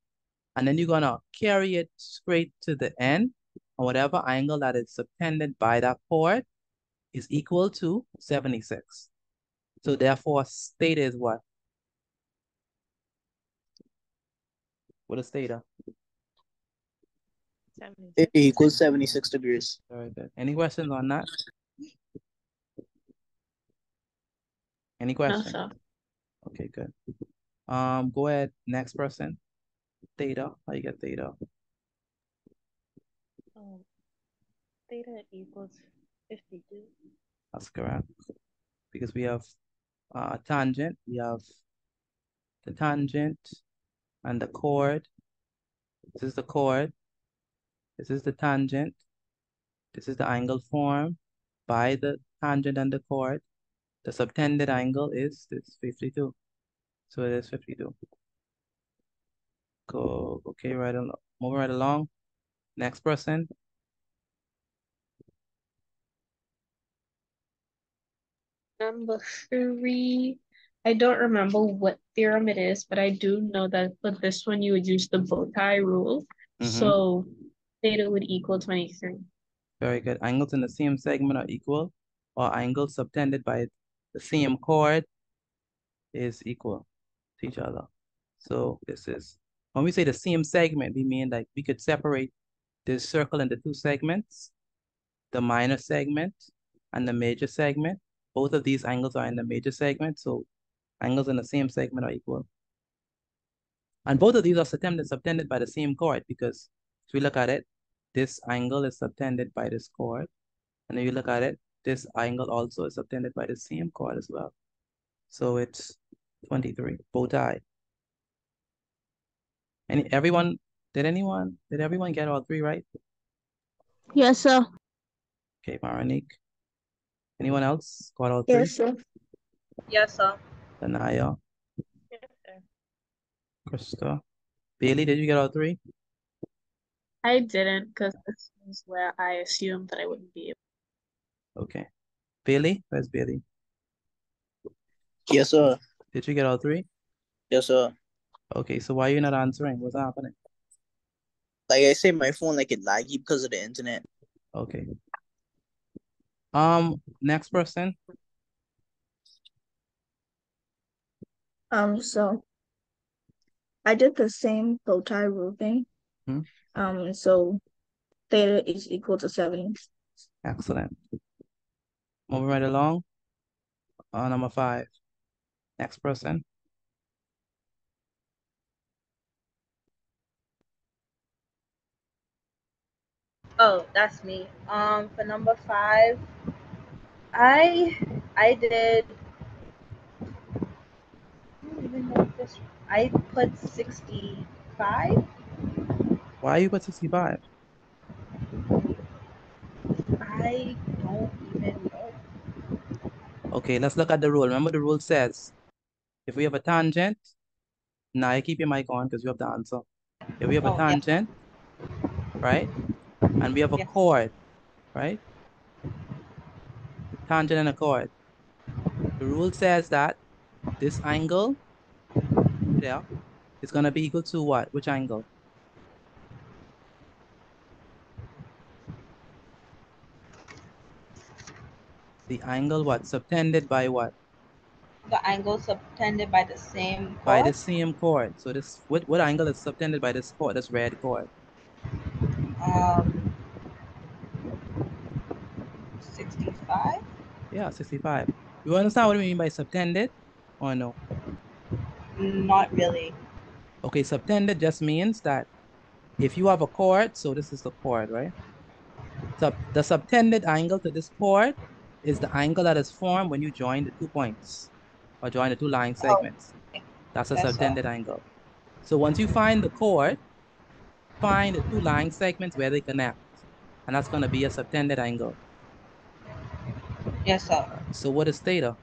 And then you're gonna carry it straight to the end, and whatever angle that is subtended by that chord is equal to 76. So therefore, theta is what? What is theta? 76. It equals 76 degrees. Very good. Any questions on that? Any No, questions? sir. Okay, good. Go ahead. Next person. Theta. How you get theta? Theta equals 52. That's correct. Because we have tangent. We have the tangent and the chord. This is the chord. This is the tangent. This is the angle formed by the tangent and the chord. The subtended angle is this 52. So it is 52. Go, okay, right along, move right along. Next person. Number 3. I don't remember what theorem it is, but I do know that for this one you would use the bow tie rule. So theta would equal 23. Very good. Angles in the same segment are equal, or angles subtended by the same chord is equal to each other. So this is, when we say the same segment, we mean like we could separate this circle into two segments, the minor segment and the major segment. Both of these angles are in the major segment, so angles in the same segment are equal. And both of these are subtended by the same chord, because if we look at it, this angle is subtended by this chord. And if you look at it, this angle also is subtended by the same chord as well. So it's 23, bow tie. And did everyone get all three right? Yes, sir. Okay, Marinique. Anyone else got all three? Yes, sir. Yes, sir. Danaya, Yes, sir. Krista. Bailey, did you get all three? I didn't, because this is where I assumed that I wouldn't be able. Okay. Bailey, where's Bailey? Yes, sir. Did you get all three? Yes, sir. Okay, so why are you not answering? What's happening? Like I say, my phone like it laggy because of the internet. Okay. Next person. So I did the same bow tie rule thing. So theta is equal to 70. Excellent. Moving right along. Number 5. Next person. Oh, that's me. For number 5, I did. I don't even know if this. I put 65. Why you put 65? I don't even know. Okay, let's look at the rule. Remember the rule says, if we have a tangent, now you keep your mic on because you have the answer. If we have a Oh, yeah. tangent, right? And we have a Yes. chord, right? Tangent and a chord. The rule says that this angle there is going to be equal to what? Which angle? The angle what? Subtended by what? The angle subtended by the same chord. By the same chord. So this, what angle is subtended by this chord, this red chord? 65. Yeah, 65. You understand what I mean by subtended or no? Not really. Okay, subtended just means that if you have a chord, so this is the chord, right? The subtended angle to this chord is the angle that is formed when you join the 2 points or join the 2 line segments. That's a Yes, subtended sir. angle. So once you find the chord, find the 2 line segments where they connect. And that's going to be a subtended angle. Yes, sir. So what is theta?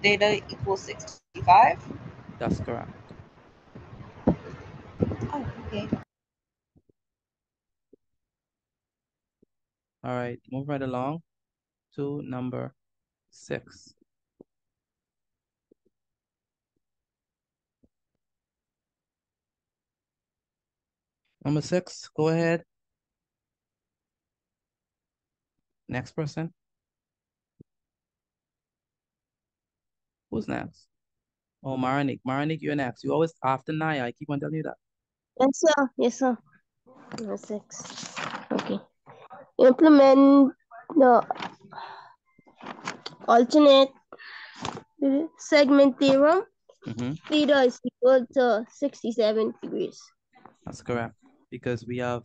Theta equals 65. That's correct. Oh, okay. All right, move right along to number 6. Number 6, go ahead. Next person. Who's next? Oh, Maranik. Maranik, you're next. You always after Naya. I keep on telling you that. Yes, sir. Yes, sir. Number 6. Okay. Implement the alternate segment theorem. Theta is equal to 67 degrees. That's correct. Because we have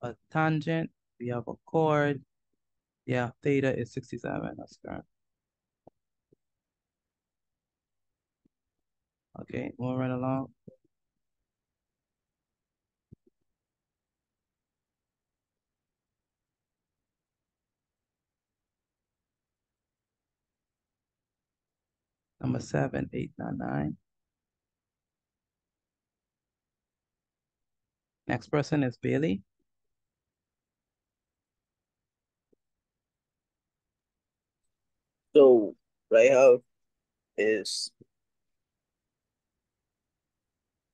a tangent, we have a chord. Yeah, theta is 67. That's correct. Okay, move right along. Number 7, 8, 9, 9. Next person is Bailey. So what I have is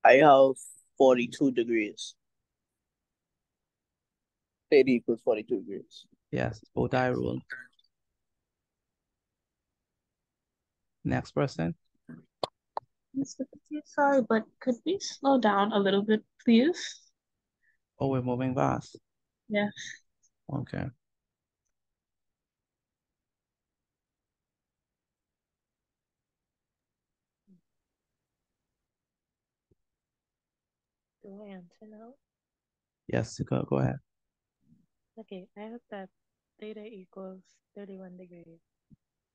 I have 42 degrees. Theta equals 42 degrees. Yes, bow tie rule. Next person. Mr. Petit, sorry, but could we slow down a little bit, please? Oh, we're moving fast. Yes. Okay. Do I answer now? Yes, go ahead. Okay, I have that theta equals 31 degrees.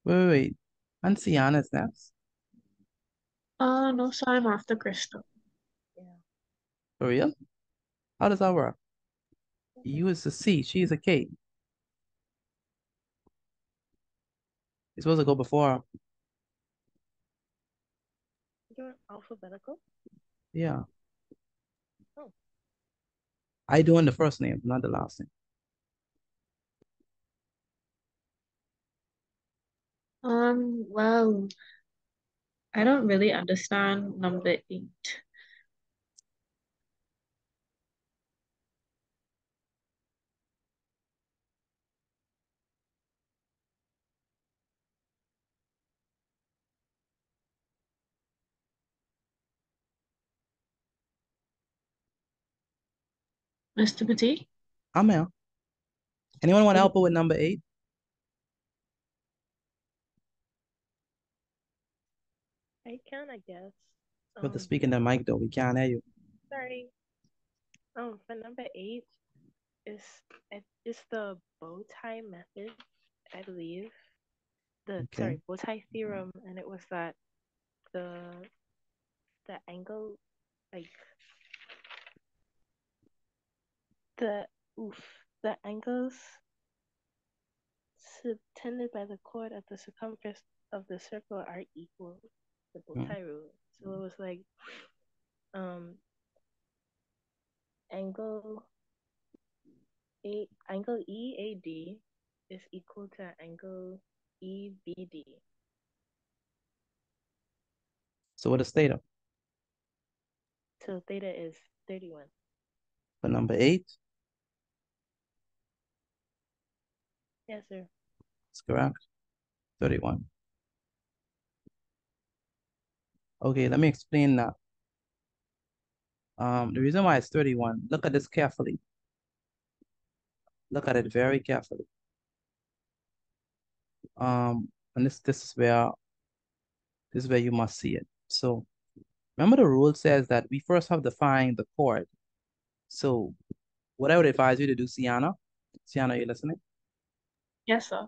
Wait. And Sienna's next. No, sorry, I'm after Crystal. Yeah. For real? How does that work? You is a C, she is a K. You're supposed to go before her. You're alphabetical? Yeah. Oh. I doing the first name, not the last name. Well, I don't really understand number 8. Mr. Petit? I'm here. Anyone want to help her with number 8? I can, I guess. You have to speak in the mic though. We can't hear you. Sorry. For number 8 is the bow tie method, I believe. Sorry, bow tie theorem, and it was that the angle, like the angles subtended by the chord at the circumference of the circle are equal, the bow tie rule. So it was like angle EAD is equal to angle EBD. So what is theta? So theta is 31. For number 8? Yes, sir. That's correct. 31. Okay, let me explain that. The reason why it's 31, look at this carefully. Look at it very carefully. And this is where you must see it. So remember the rule says that we first have to find the chord. So what I would advise you to do, Sienna, are you listening? Yes, sir.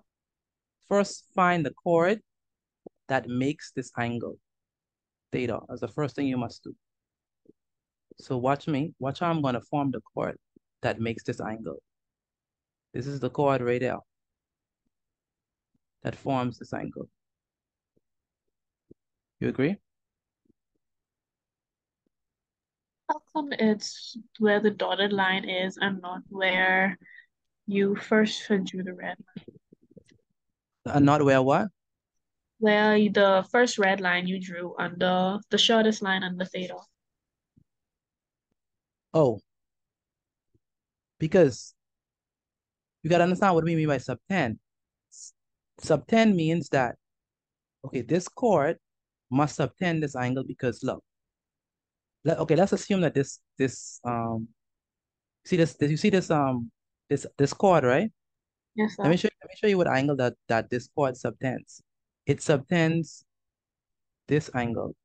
First, find the chord that makes this angle, theta. That's the first thing you must do. So watch me. Watch how I'm going to form the chord that makes this angle. This is the chord right there that forms this angle. You agree? come it's where the dotted line is and not where you first drew the red line. Not where what? Where the first red line you drew under the shortest line under theta. Oh, because you gotta understand what we mean by subtend. Subtend means that, okay, this chord must subtend this angle because look, okay, let's assume that this see this you see this chord, right? Yes, Let me sir. show you what angle that this chord subtends. It subtends this angle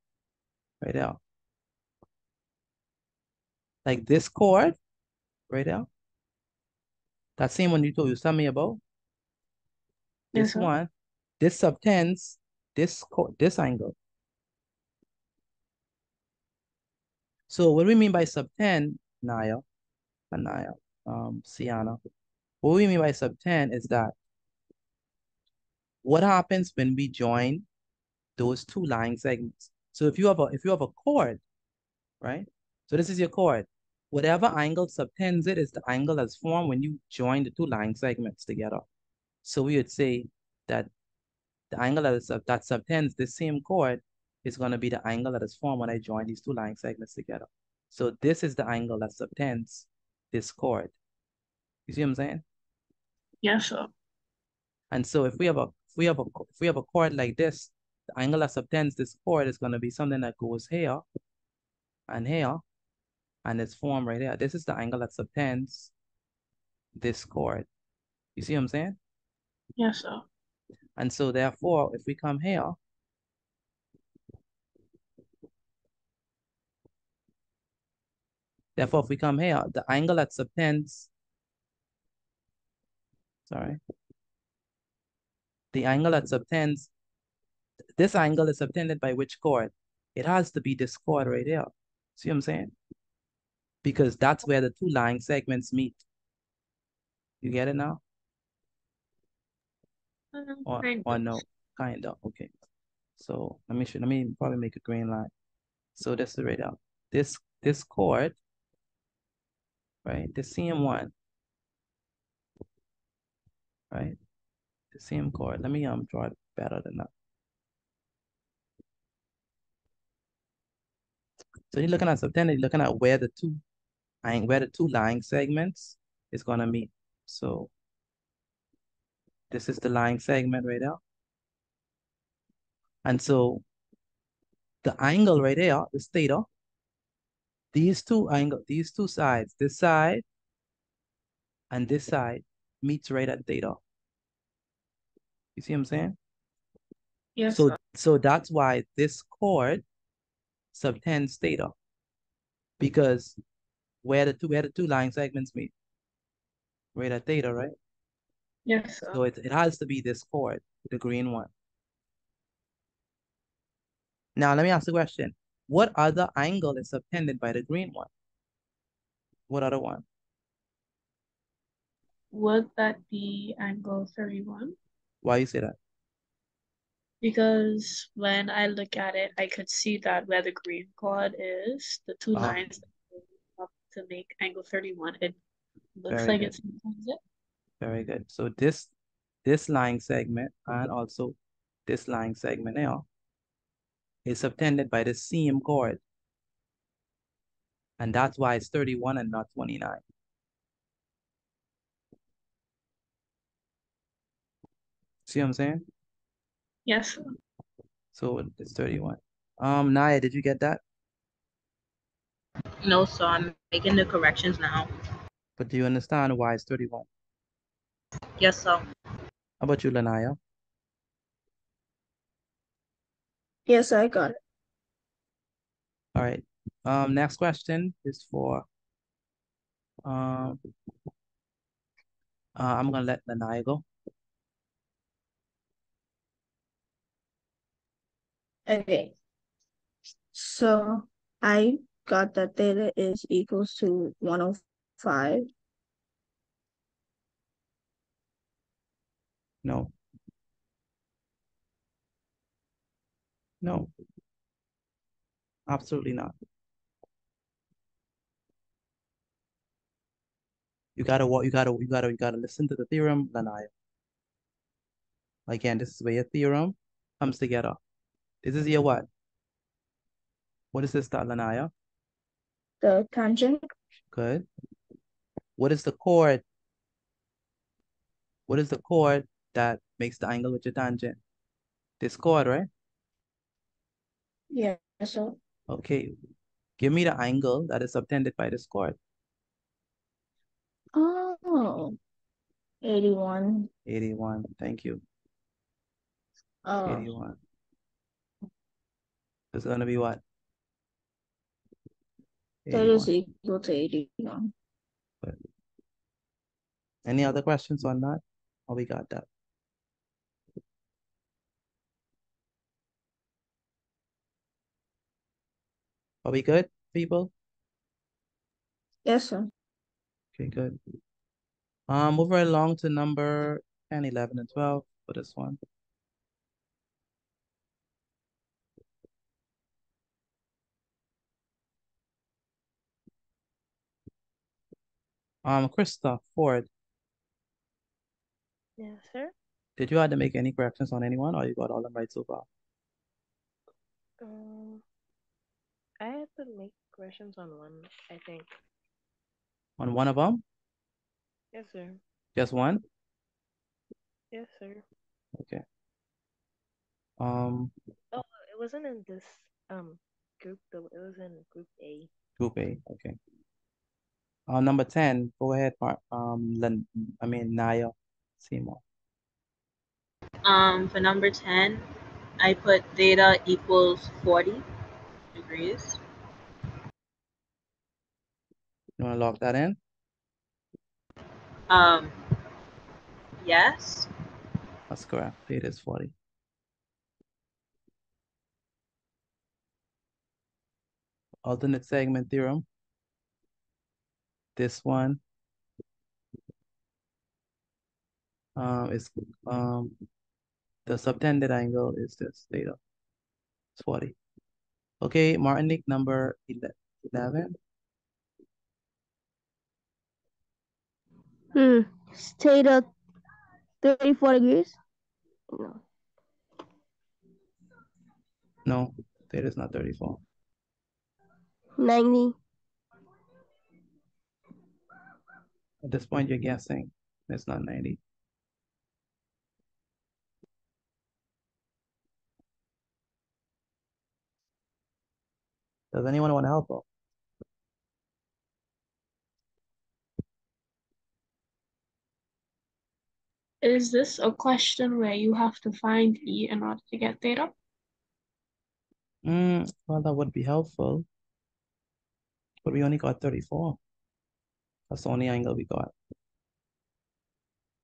right there. Like this chord right there. That same one you told me about. Yes, This sir. one, this subtends this angle. So what do we mean by subtend, Naya, Sienna? What we mean by subtend is that what happens when we join those two line segments. So if you have a chord, right? So this is your chord. Whatever angle subtends it is the angle that's formed when you join the two line segments together. So we would say that the angle that subtends this same chord is going to be the angle that is formed when I join these two line segments together. So this is the angle that subtends this chord. You see what I'm saying? Yes, sir. And so if we have a chord like this, the angle that subtends this chord is going to be something that goes here and here, and it's formed right here. This is the angle that subtends this chord. You see what I'm saying? Yes, sir. And so therefore, if we come here, the angle that subtends, sorry, the angle that subtends, this angle is subtended by which chord? It has to be this chord right here. See what I'm saying? Because that's where the two line segments meet. You get it now? Or no? Kind of. Okay. So let me probably make a green line. So this is right out. This chord, right? The same one, right? The same chord. Let me draw it better than that. So you're looking at subtended, you're looking at where the two line segments is gonna meet. So this is the line segment right there. And so the angle right there, this theta, these two sides, this side and this side meets right at theta. You see what I'm saying? Yes, So sir. so that's why this chord subtends theta. Because where the two line segments meet, right at theta, right? Yes, sir. So it has to be this chord, the green one. Now let me ask the question. What other angle is subtended by the green one? What other one? Would that be angle 31? Why you say that? Because when I look at it, I could see that where the green chord is, the two lines that go up to make angle 31, it looks Very like good. it's sometimes it. Very good. So this line segment and also this line segment here is subtended by the same chord. And that's why it's 31 and not 29. See what I'm saying? Yes, sir. So it's 31. Naya, did you get that? No, so I'm making the corrections now. But do you understand why it's 31? Yes, sir. How about you, Lanaya? Yes, I got it. All right. Next question is for um I'm gonna let Lanaya go. Okay. So I got that theta is equals to 105. No. No. Absolutely not. You gotta listen to the theorem, Lanaya. Again, this is where your theorem comes together. This is your what? What is this, Lanaya? The tangent. Good. What is the chord? What is the chord that makes the angle with your tangent? This chord, right? Yeah, so. Okay. Give me the angle that is subtended by this chord. Oh, 81. 81. Thank you. 81. It's gonna be what? That is equal to 81. Good. Any other questions on that? Oh, we got that. Are we good, people? Yes, sir. Okay, good. Move right along to number 10, 11, and 12 for this one. Krista Ford. Yes, sir. Did you have to make any corrections on anyone, or you got all them right so far? I had to make corrections on one, I think. On one of them? Yes, sir. Just one? Yes, sir. Okay. Oh, it wasn't in this group though. It was in group A. Group A. Okay. Number 10. Go ahead, Naya Seymour. For number 10, I put theta equals 40 degrees. You want to lock that in? Yes. That's correct. Theta is 40. Alternate segment theorem. This one is the subtended angle is this theta. It's 40. Okay, Martinique number 11. Theta 34 degrees? No. No, theta is not 34. 90. At this point, you're guessing. It's not 90. Does anyone want to help her? Is this a question where you have to find E in order to get theta? Well, that would be helpful. But we only got 34. That's the only angle we got.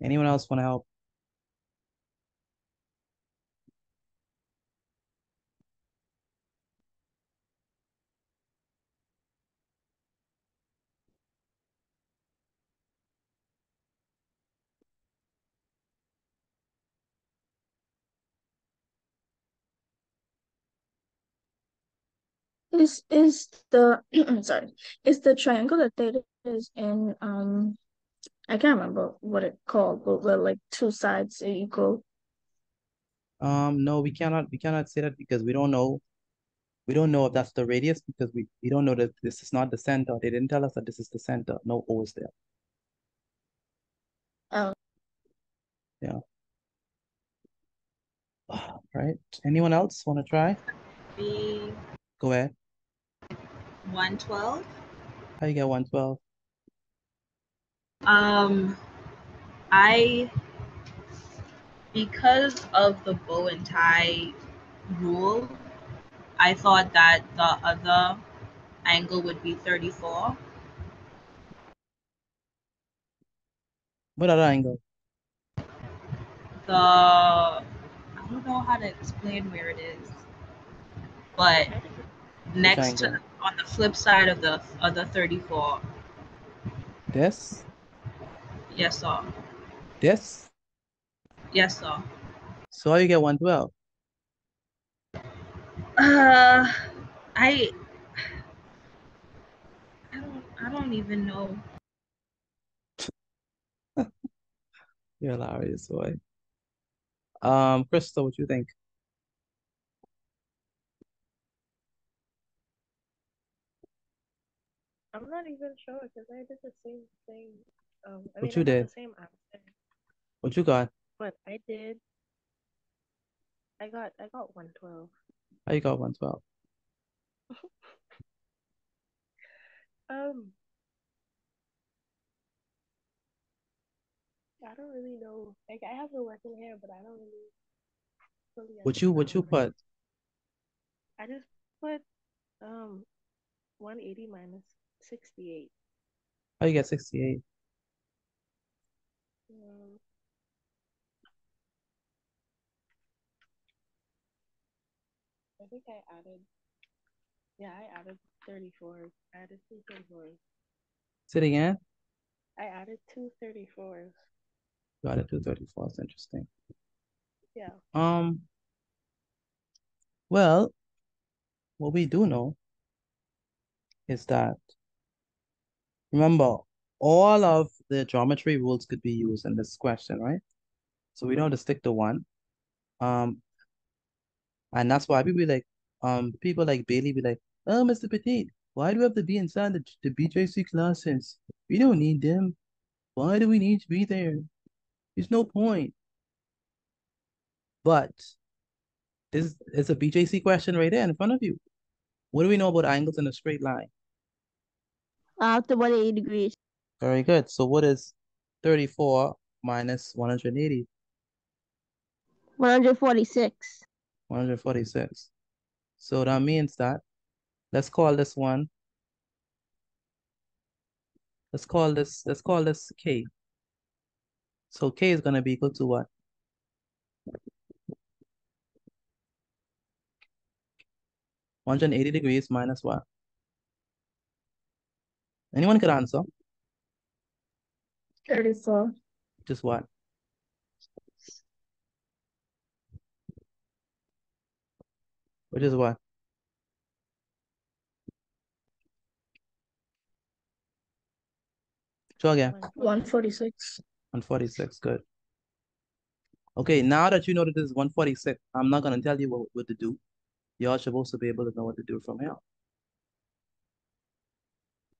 Anyone else want to help? Is the sorry, is the triangle that theta is in I can't remember what it called, but where like two sides are equal. No, we cannot say that because we don't know. We don't know if that's the radius because we don't know that this is not the center. They didn't tell us that this is the center. No O is there. Oh. Yeah. Right. Anyone else want to try? Be Go ahead. 112. How you get 112? Because of the bow and tie rule, I thought that the other angle would be 34. What other angle? I don't know how to explain where it is, but next to on the flip side of the other 34. This? Yes, sir. This? Yes, sir. So how you get 112? I don't even know. You're hilarious, boy. Crystal, what you think? I'm not even sure because I did the same thing. I What mean, you I have did? the same answer, What you got? but I got 112. How you got 112? Um, I don't really know. Like, I have the working hair, but I don't really fully What you understand. put? I just put 180 minus 68. How you get 68? Um, I think I added. Yeah, I added 34. I added two 34s. Say it again? I added two 34s. Got it, 234. That's interesting. Yeah. Well, what we do know is that, remember, all of the geometry rules could be used in this question, right? So we don't have to stick to one. Um, and that's why people like Bailey be like, oh, Mr. Petit, why do we have to be inside the BJC classes? We don't need them. Why do we need to be there? There's no point. But this is a BJC question right there in front of you. What do we know about angles in a straight line? After 180 degrees. Very good. So what is 34 minus 180? 146. 146. So that means that, let's call this one, let's call this K. So K is going to be equal to what? 180 degrees minus what? Anyone could answer. 34. Just what? Which is what? Show again. 146. 146. Good. Okay, now that you know that this is 146, I'm not going to tell you what to do. You're supposed to be able to know what to do from here.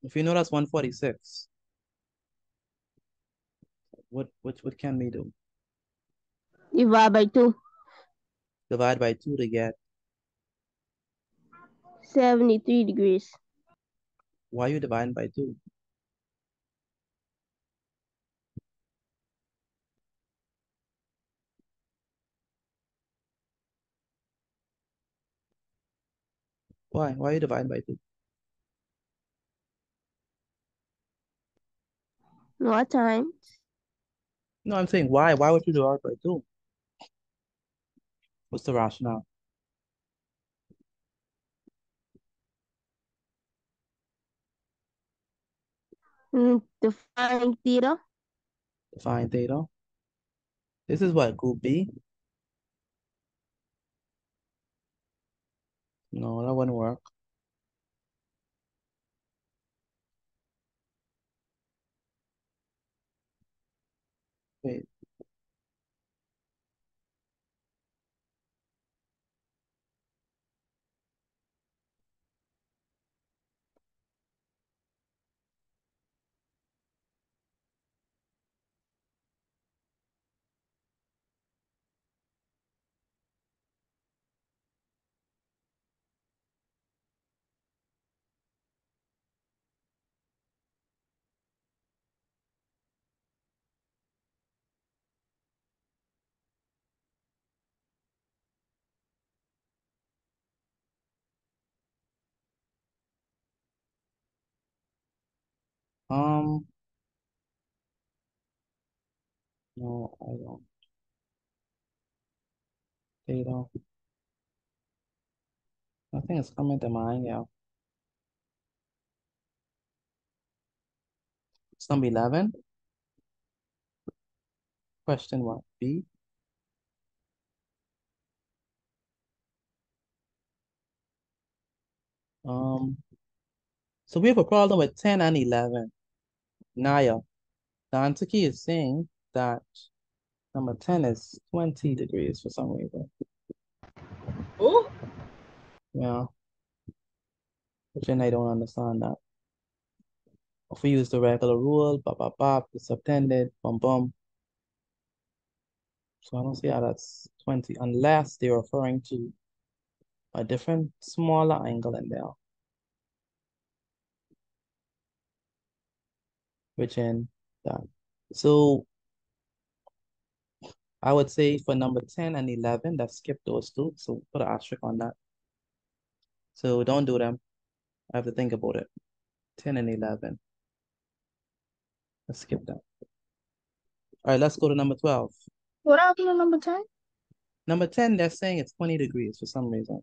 If you know that's 146, what can we do? Divide by 2. Divide by 2 to get, 73 degrees. why are you dividing by 2? Why? Why are you dividing by 2? More time. No, I'm saying why? Why would you divide by 2? What's the rationale? Define theta. Define theta. This is what, group B? No, that wouldn't work. Wait. Um, no, I don't. Theta. Nothing is coming to mind, yeah. It's number 11. Question what? B? Um, so we have a problem with 10 and 11. Naya, the answer key is saying that Number 10 is 20 degrees for some reason. Oh, Yeah. But then I don't understand that. If we use the regular rule, the subtended, bum. So I don't see how that's 20 unless they're referring to a different smaller angle in there. Which in that. So I would say for number 10 and 11, let's skip those two. So put an asterisk on that. So don't do them. I have to think about it. 10 and 11. Let's skip that. All right, let's go to number 12. What happened to number 10? Number 10, they're saying it's 20 degrees for some reason.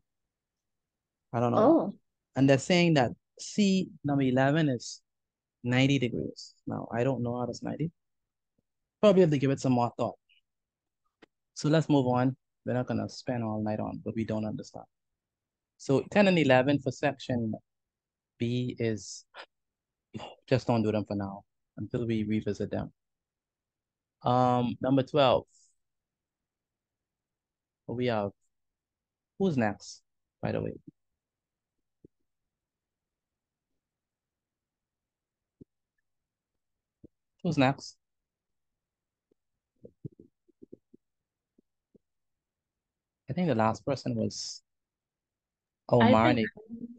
I don't know why. Oh, And they're saying that C, number 11, is 90 degrees. Now, I don't know how that's 90. Probably have to give it some more thought. So let's move on. We're not going to spend all night on what we don't understand. So 10 and 11 for section B is, just don't do them for now until we revisit them. Number 12. We have, who's next, by the way? Who's next? I think the last person was, oh, I Marnie. think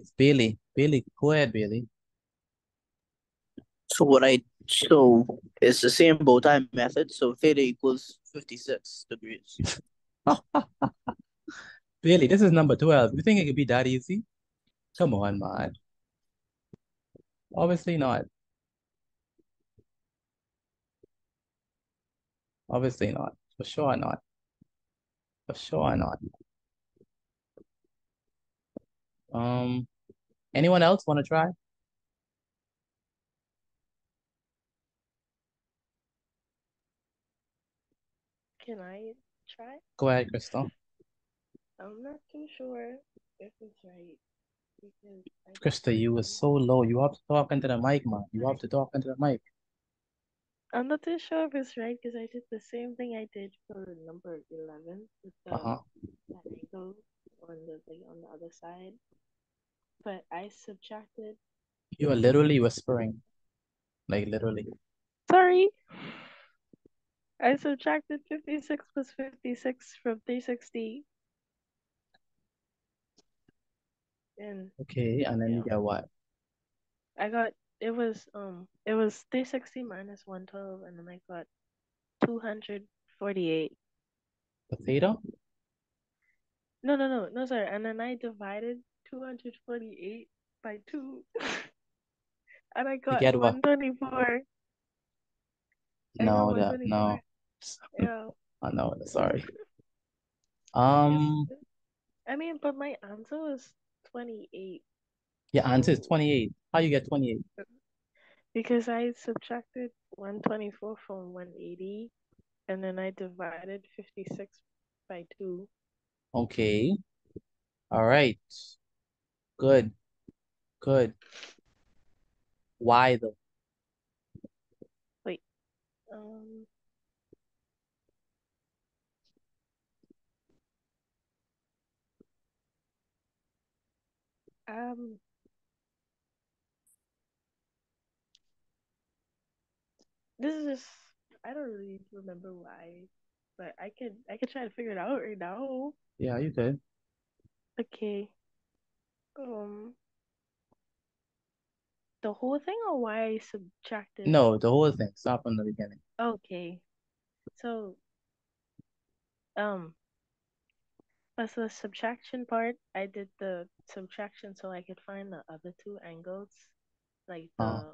It's Bailey. Bailey, go ahead, Bailey. So it's the same bow tie method. So theta equals 56 degrees. Bailey, this is number 12. You think it could be that easy? Come on, man. Obviously not. Obviously not. For sure not. For sure not. Anyone else want to try? can I try? Go ahead, Crystal. I'm not too sure if it's right because I did Crystal, you were so low. You have to talk into the mic, man. You have to talk into the mic. I'm not too sure if it's right because I did the same thing I did for number 11 with the angle on the other side, but I subtracted. You are literally whispering. Like literally. Sorry, I subtracted 56 plus 56 from 360, and Okay, and then you yeah, get what? I got it was 360 minus 112, and then I got 248. The theta? No, sorry. And then I divided 248 by 2, and I You got get what? 124. I got No, 124. no. Yeah. Oh, no, sorry. Yes. I mean, but my answer was 28. Your answer is So 28. How you get 28? because I subtracted 124 from 180, and then I divided 56 by 2. Okay. All right. Good. Good. Why though? Wait. Um. Um. This is just. I don't really remember why, but I could try to figure it out right now. Yeah, you could. Okay. Um, the whole thing or why I subtracted? No, the whole thing. Stop from the beginning. Okay. So, um, as the subtraction part, I did the subtraction so I could find the other two angles, like Uh,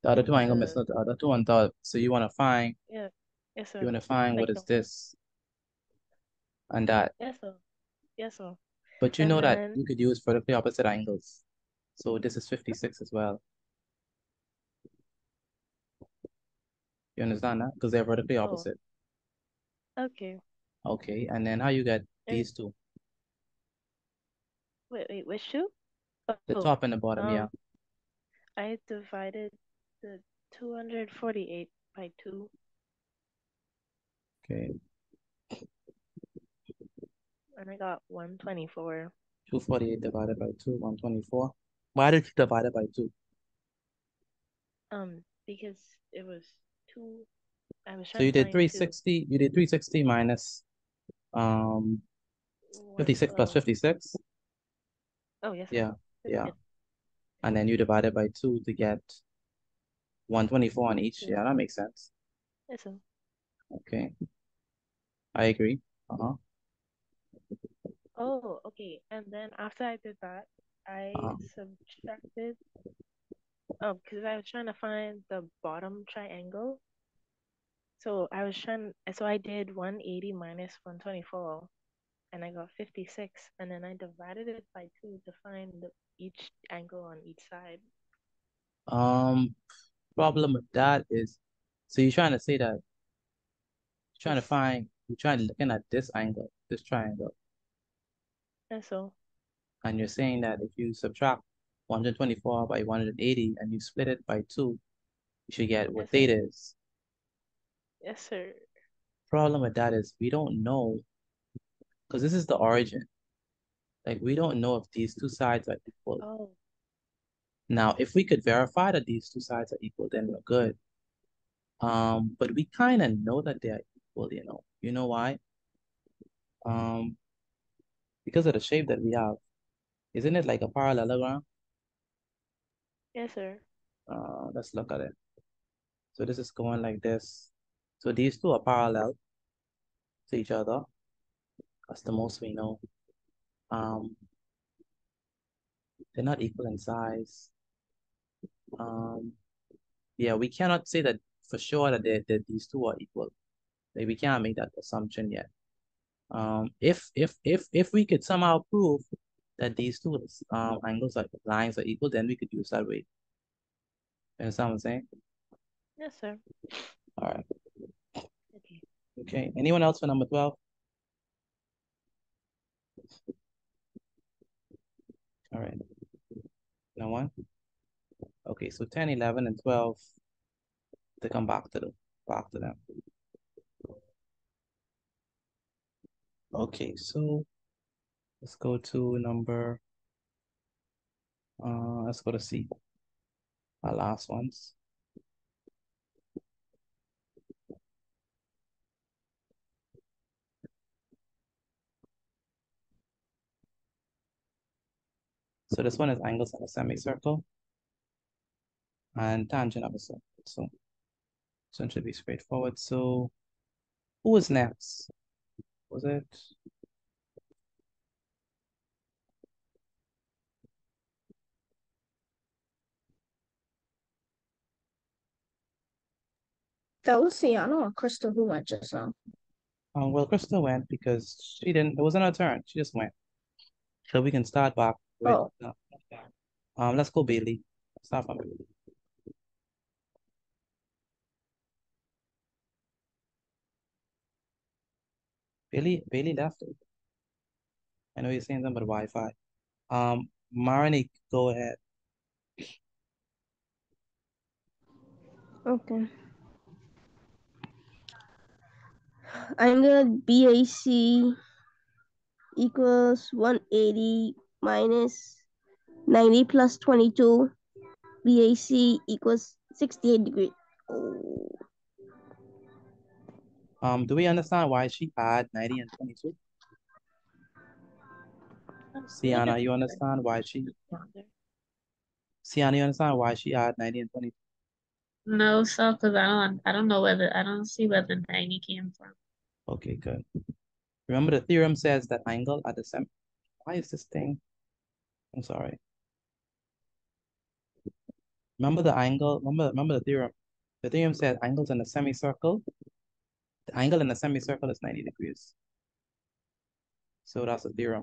the other two angle missing the other two on top. So you want to find, yeah, yes you sir, want to find like what is this and that. yes sir, But you and know that then you could use vertically opposite angles. So this is 56 as well. You understand that? Because they're vertically opposite. okay. Okay, and then how you get And these two? wait, which two? The top and the bottom, yeah. I divided the 248 by 2. Okay. And I got 124. 248 divided by 2, 124. Why did you divide it by 2? Because it was two. I was So trying you to did find 360. You did 360 minus 56 plus 56. Oh, yes, sir. Yeah, yeah. Yes, And then you divide it by 2 to get 124 on each. yes, Yeah, that makes sense. yes, sir. Okay, I agree. Uh-huh. Oh, okay. And then after I did that, I Uh-huh. subtracted. Oh, because I was trying to find the bottom triangle. So I did 180 minus 124, and I got 56, and then I divided it by 2 to find each angle on each side. Problem with that is, so you're trying to say that you're trying to looking at this angle, this triangle, And so, and you're saying that if you subtract 124 by 180 and you split it by 2, you should get what yes, sir. theta is. Yes, sir. Problem with that is we don't know, because this is the origin. Like we don't know if these two sides are equal. Oh, Now, if we could verify that these two sides are equal, then we're good. But we kind of know that they are equal, you know. You know why? Um, because of the shape that we have. Isn't it like a parallelogram? yes, sir. Let's look at it. So this is going like this. So these two are parallel to each other. That's the most we know. Um, they're not equal in size. Yeah, we cannot say that for sure that these two are equal. Like, we can't make that assumption yet. If we could somehow prove that these two angles are lines are equal, then we could use that way. You understand what I'm saying? Yes, sir. All right. Okay. Okay. Anyone else for number 12? All right. No one? Okay, so 10, 11, and 12, to come back to them. Okay, so let's go to let's go to C, our last ones. So this one is angles of a semicircle and tangent of a circle. So it should be straightforward. So who was next? Was it? That was Sienna or Crystal who went just now. Well, Crystal went because she didn't, it wasn't her turn. She just went. So we can start back with, Oh, let's go Bailey. Start from Bailey. Bailey left it. I know you're saying something about Wi-Fi. Marnie, go ahead. Okay. Angle BAC equals 180 minus 90 plus 22. BAC equals 68 degrees. Oh. Do we understand why she had 90 and 22? Sienna, you understand why she Sienna, you understand why she had 90 and 22? No, so because I don't know whether I don't see where the 90 came from. Okay, good. Remember the theorem says that angle at the same. Why is this thing? I'm sorry. Remember the angle, remember the theorem. The theorem said angles in a semicircle. The angle in a semicircle is 90 degrees. So that's the theorem.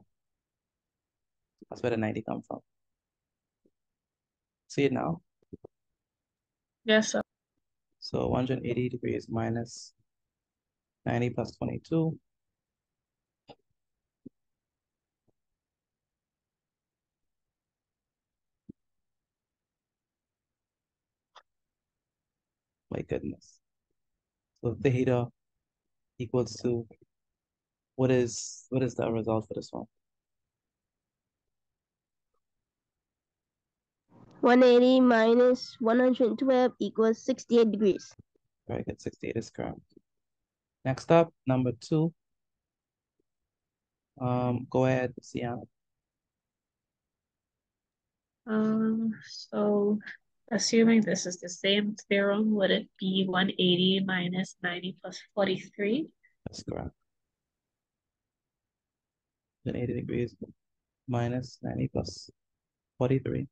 That's where the 90 come from. See it now? Yes, sir. So 180 degrees minus 90 plus 22. My goodness. So theta equals to, what is the result for this one? 180 minus 112 equals 68 degrees. Very good, 68 is correct. Next up, number 2. Go ahead, Sienna. So assuming this is the same theorem, would it be 180 minus 90 plus 43? That's correct. Then 80 degrees minus 90 plus 43.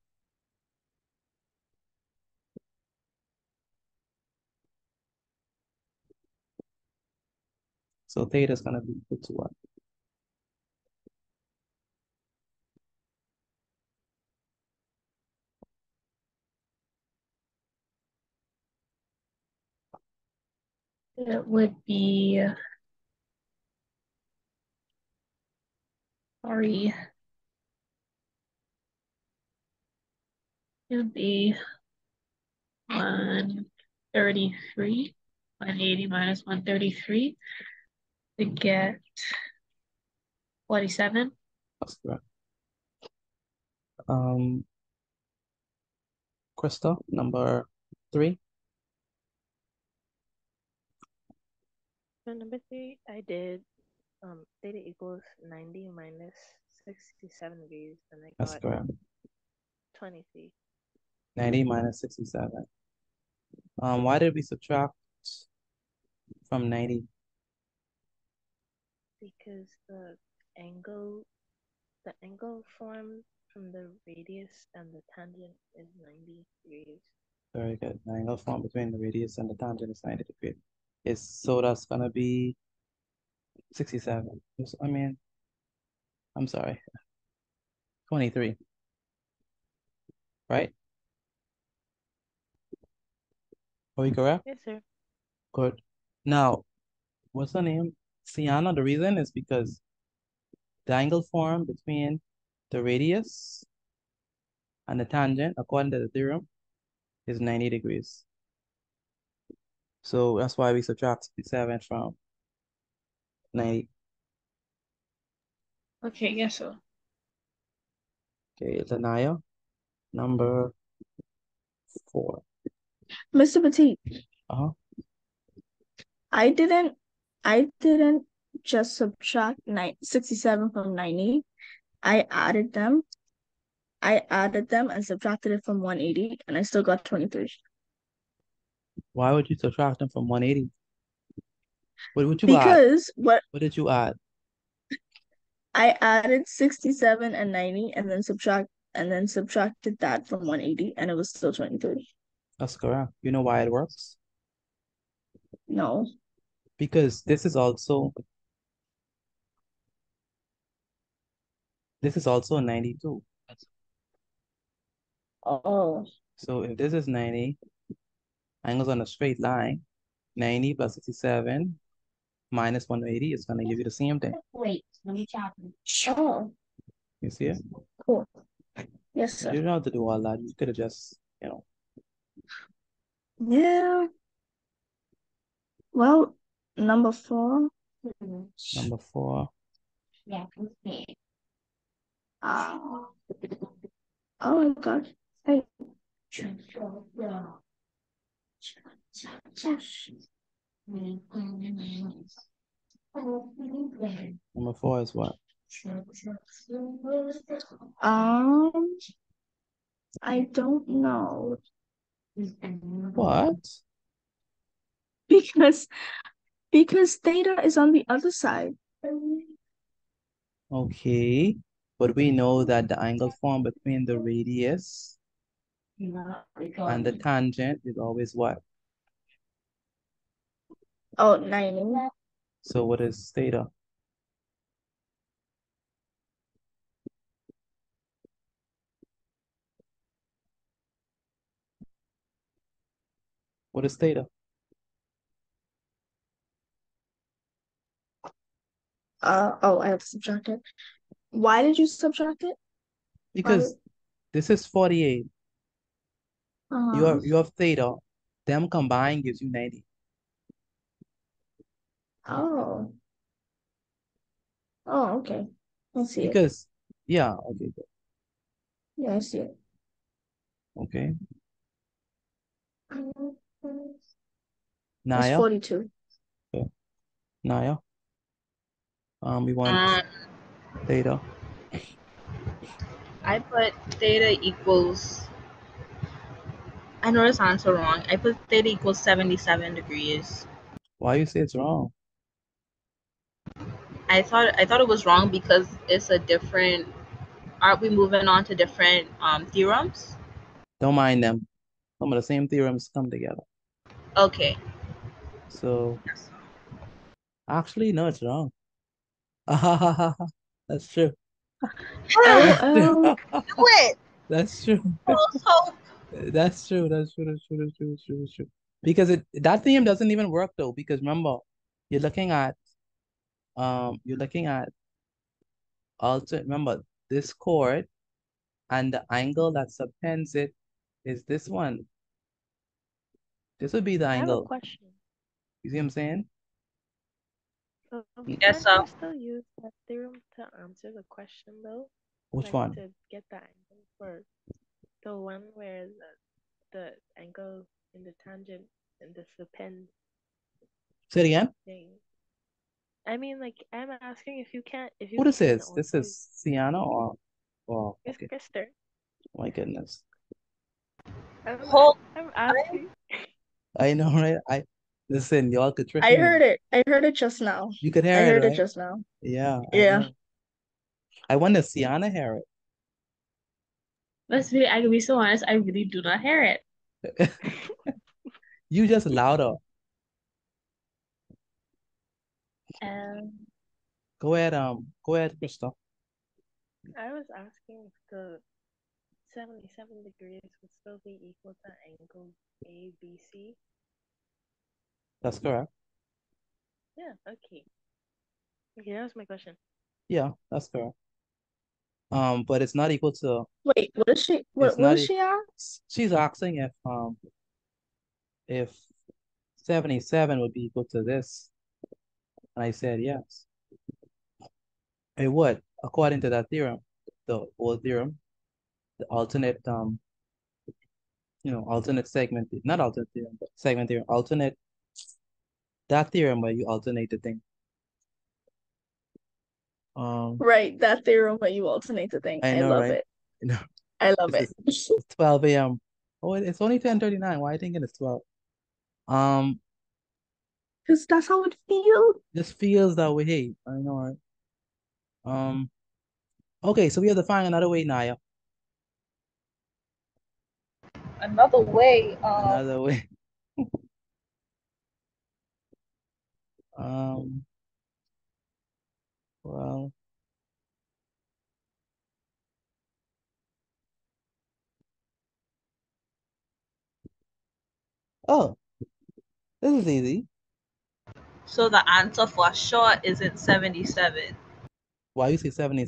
So theta is going to be equal to what? It would be, sorry, it would be 133, 180 minus 133 to get 47. That's correct. Krista, number 3. For number 3, I did theta equals 90 minus 67 degrees, and I That's got correct. 23. 90 minus 67. Why did we subtract from 90? Because the angle formed from the radius and the tangent is 90 degrees. Very good. The angle formed between the radius and the tangent is 90 degrees. So that's gonna be 67. I'm sorry, 23. Right? Are we correct? Yes, sir. Good. Now, what's the name? Sienna, the reason is because the angle formed between the radius and the tangent, according to the theorem, is 90 degrees. So that's why we subtract 67 from 90. Okay, yes, so. Okay, Lanaya, number 4. Mr. Petit, Uh-huh. I didn't just subtract 67 from 90. I added them and subtracted it from 180, and I still got 23. Why would you subtract them from 180? What would you add? Because what did you add? I added 67 and 90 and then subtracted that from 180, and it was still 23. That's correct. You know why it works? No. Because this is also 92. Oh. So if this is 90, angles on a straight line, 90 plus 67 minus 180 is going to give you the same thing. Wait, let me check. Oh, You see it? cool. Yes, sir. You don't have to do all that. You could have just, Yeah. Well, number 4. Number 4. Yeah. Oh my God. Hey. Number 4 is what? I don't know. What? Because theta is on the other side. Okay. But we know that the angle formed between the radius and the tangent is always what? Oh, 90. So what is theta? What is theta? I have to subtract it. Why did you subtract it? Because this is 48. You have theta. Them combined gives you 90. Oh. Oh, okay. I see it. Because, yeah, okay, good. Yeah, I see it. Okay. It's Naya, 42. Naya, we want Um, theta. I put theta equals. I know this answer wrong. I put theta equals 77 degrees. Why you say it's wrong? I thought it was wrong because it's a different. Aren't we moving on to different theorems? Don't mind them. Some of the same theorems come together. Okay. So actually, no, it's wrong. That's true. That's true. LOL. What? That's true. So That's true. That's true. That's true. That's true. That's true. That's true. Because that theorem doesn't even work though. Because remember, you're looking at you're looking at remember this chord and the angle that subtends it is this one. This would be the I have a angle. question. You see what I'm saying? So yes, can't you still use that theorem to answer the question though? Which Like one? to get the angle for the one where the angle in the tangent and the subtend Say it again. thing. I mean, like I'm asking if you Who this can is? This also is Sienna or use okay. Krister. My goodness. Hold. I'm asking. I know, right? Listen, y'all could trick I me. heard it. I heard it just now. You could I hear it, heard it right? just now. Yeah, I Yeah. know. I wonder if Sienna hear Let's be, I can be so honest, I really do not hear it. it. You just louder. Um, Go ahead, Krista. I was asking if the 77 degrees would still be equal to angle ABC. That's correct. Yeah, okay. Okay, that was my question. Yeah, that's correct. But it's not equal to. Wait, what is she? It's What not. did she ask? She's asking if 77 would be equal to this, and I said yes. It would, according to that theorem, the old theorem, the alternate alternate segment, not alternate theorem, but segment theorem, alternate that theorem where you alternate the thing. Right, that theorem where you alternate the thing. I I know, love right? it. You know, I love this it. is it's 12 a.m. Oh, it's only 10:39. Why are you thinking it's 12? Um, Because that's how it feels. this feels that way. Hey, I know, right? Okay, so we have to find another way, Naya. Another way. Another way. Um, well, oh, this is easy. So the answer for sure isn't 77. Why you say 70?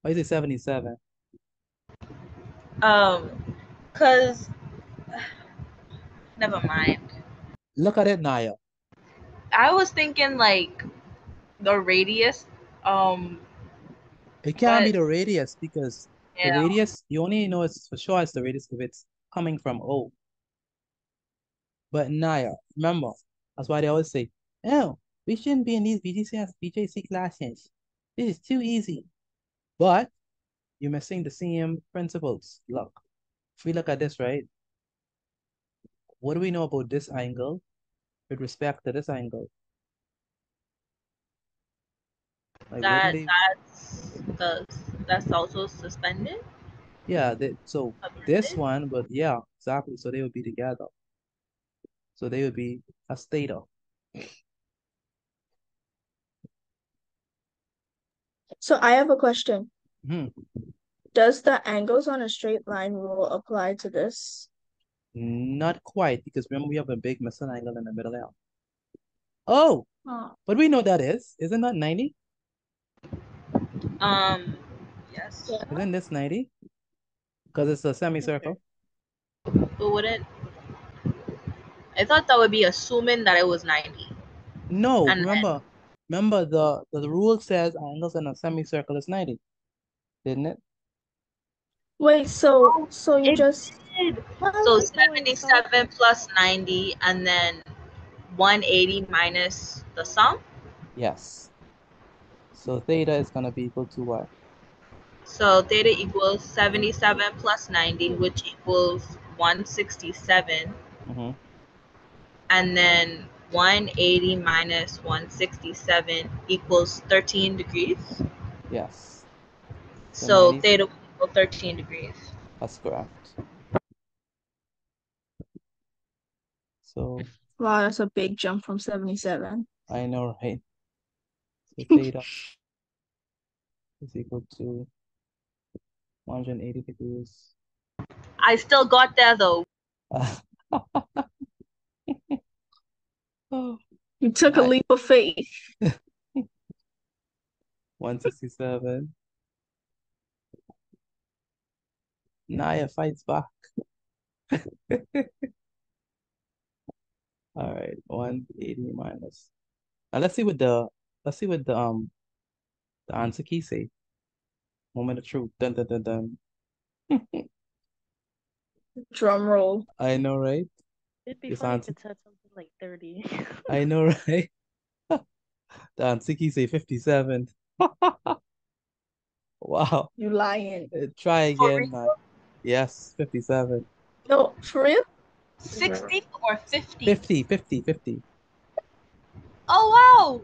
Why you say 77? Cause never mind. Look at it, Naya. I was thinking like the radius. It can't be But the radius because the yeah, radius, you only know it's for sure it's the radius if it's coming from O. But Naya, remember, that's why they always say, oh, we shouldn't be in these BJC classes. This is too easy. But you're missing the same principles. Look, if we look at this, right? What do we know about this angle with respect to this angle? Like, wouldn't that they? that's also suspended. Yeah, so this Subtended. one, but yeah, exactly. So they would be together. So they would be a theta. So I have a question. Hmm. Does the angles on a straight line rule apply to this? Not quite, because remember we have a big missing angle in the middle there. Oh, Oh. but we know that is. Isn't that 90? Yes. Yeah. Isn't this 90? Because it's a semicircle. But wouldn't I thought that would be assuming that it was 90. No, And then remember, Remember, the rule says angles in a semicircle is 90, didn't it? Wait, so you It just did. what? So Wait, 77 plus 90 and then 180 minus the sum. Yes. So theta is going to be equal to what? So theta equals 77 plus 90, which equals 167. Mm-hmm. And then 180 minus 167 equals 13 degrees. Yes. So So 90, theta will equal 13 degrees. that's correct. So Wow, that's a big jump from 77. I know, right? So theta is equal to 180 degrees. I still got there though. Oh, You took a leap of faith. 167. Naya fights back. All right, 180 minus. Now let's see what the answer key say. Moment of truth. Dun dun dun dun. Drum roll. I know, right? it'd be This funny answer. if it said something like 30. I know, right? The answer key say 57. Wow. You lying. Try For again, man. real? Yes, 57. No, for real? 60 or 50? 50, 50, 50. Oh wow.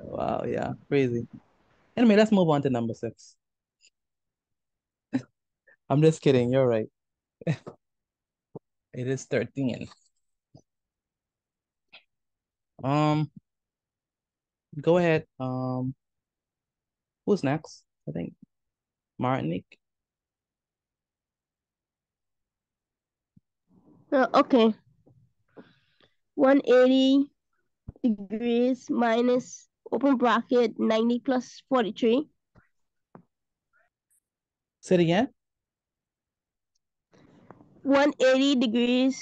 Wow, yeah, crazy. Anyway, let's move on to number 6. I'm just kidding, you're right. It is 13. Go ahead. Who's next? I think Martinique. Okay. 180 degrees minus open bracket 90 plus 43. Say it again. 180 degrees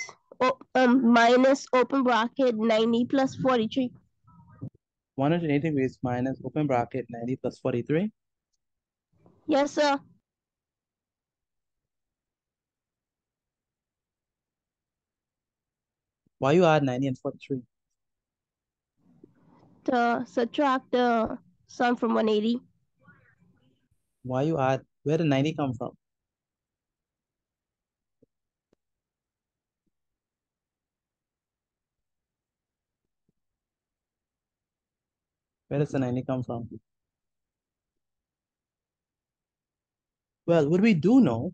minus open bracket 90 plus 43. 180 degrees minus open bracket 90 plus 43. Yes, sir. Why you add 90 and 43? To subtract the sum from 180. Why you add, where did 90 come from? Where does the 90 come from? Well, what we do know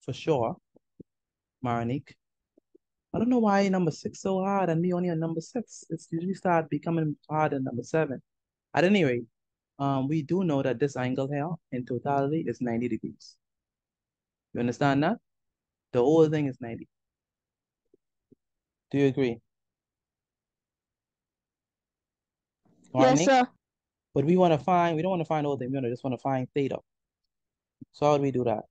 for sure, Marinique, I don't know why number 6 so hard and me only on number 6. It's usually start becoming hard at number 7. At any rate, we do know that this angle here in totality is 90 degrees. You understand that? The whole thing is 90. Do you agree? Yes, sir. But we don't want to find the whole thing. We just want to find theta. So how do we do that?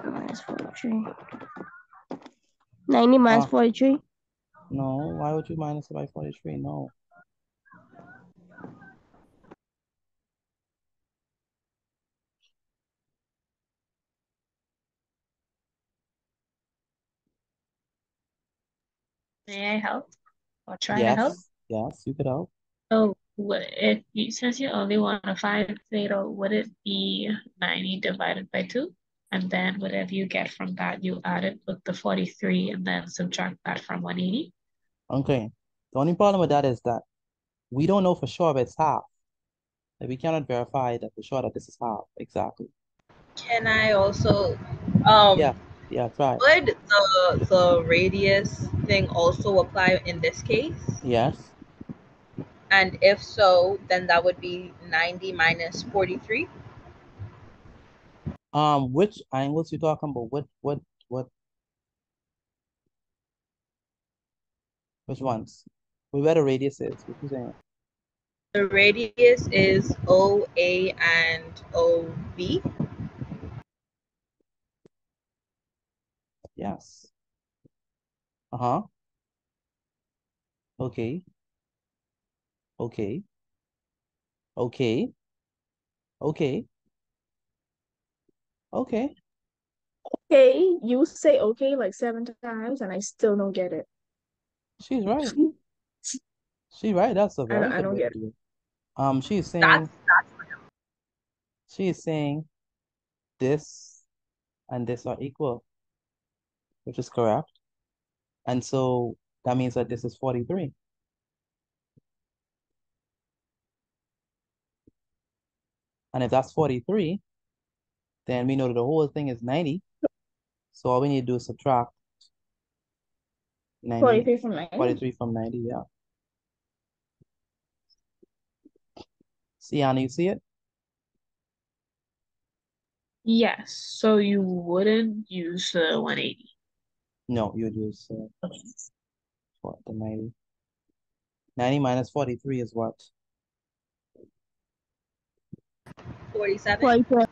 Minus 43. 90 minus 43. No, why would you minus it by 43? No. May I help or try to Yes, help? yes, you could help. So if you, since you only want to find theta, would it be 90 divided by 2? And then whatever you get from that, you add it with the 43 and then subtract that from 180. Okay. The only problem with that is that we don't know for sure if it's half. Like, we cannot verify that for sure that this is half exactly. Can I also Yeah, try. would the radius thing also apply in this case? Yes. And if so, then that would be 90 minus 43. Which angles you talking about? Which ones? Where the radius is? What you saying? The radius is OA and OB. Yes. Uh-huh. Okay. Okay. Okay. Okay. Okay. Okay, you say okay like 7 times and I still don't get it. She's right. She's right. That's a I don't, very I good don't way get to it. do it. She's saying this and this are equal, which is correct. And so that means that this is 43. And if that's 43, then we know that the whole thing is 90. So all we need to do is subtract 90, 43 from 90? 43 from 90, yeah. See, Anna, you see it? Yes, so you wouldn't use the 180. No, you use what, the 90. 90 minus 43 is what? 47. 47.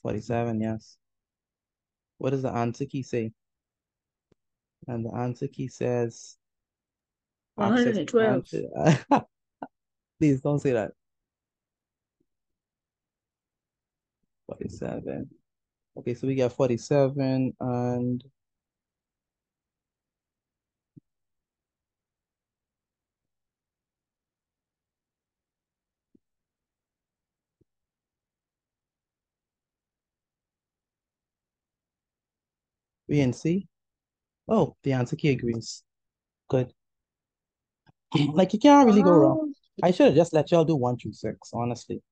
47, yes. What does the answer key say? And the answer key says access 112. granted. Please don't say that. 47. Okay, so we got 47 and B and C. Oh, the answer key agrees. Good. Like you can't really go wrong. I should have just let y'all do 1 through 6, honestly.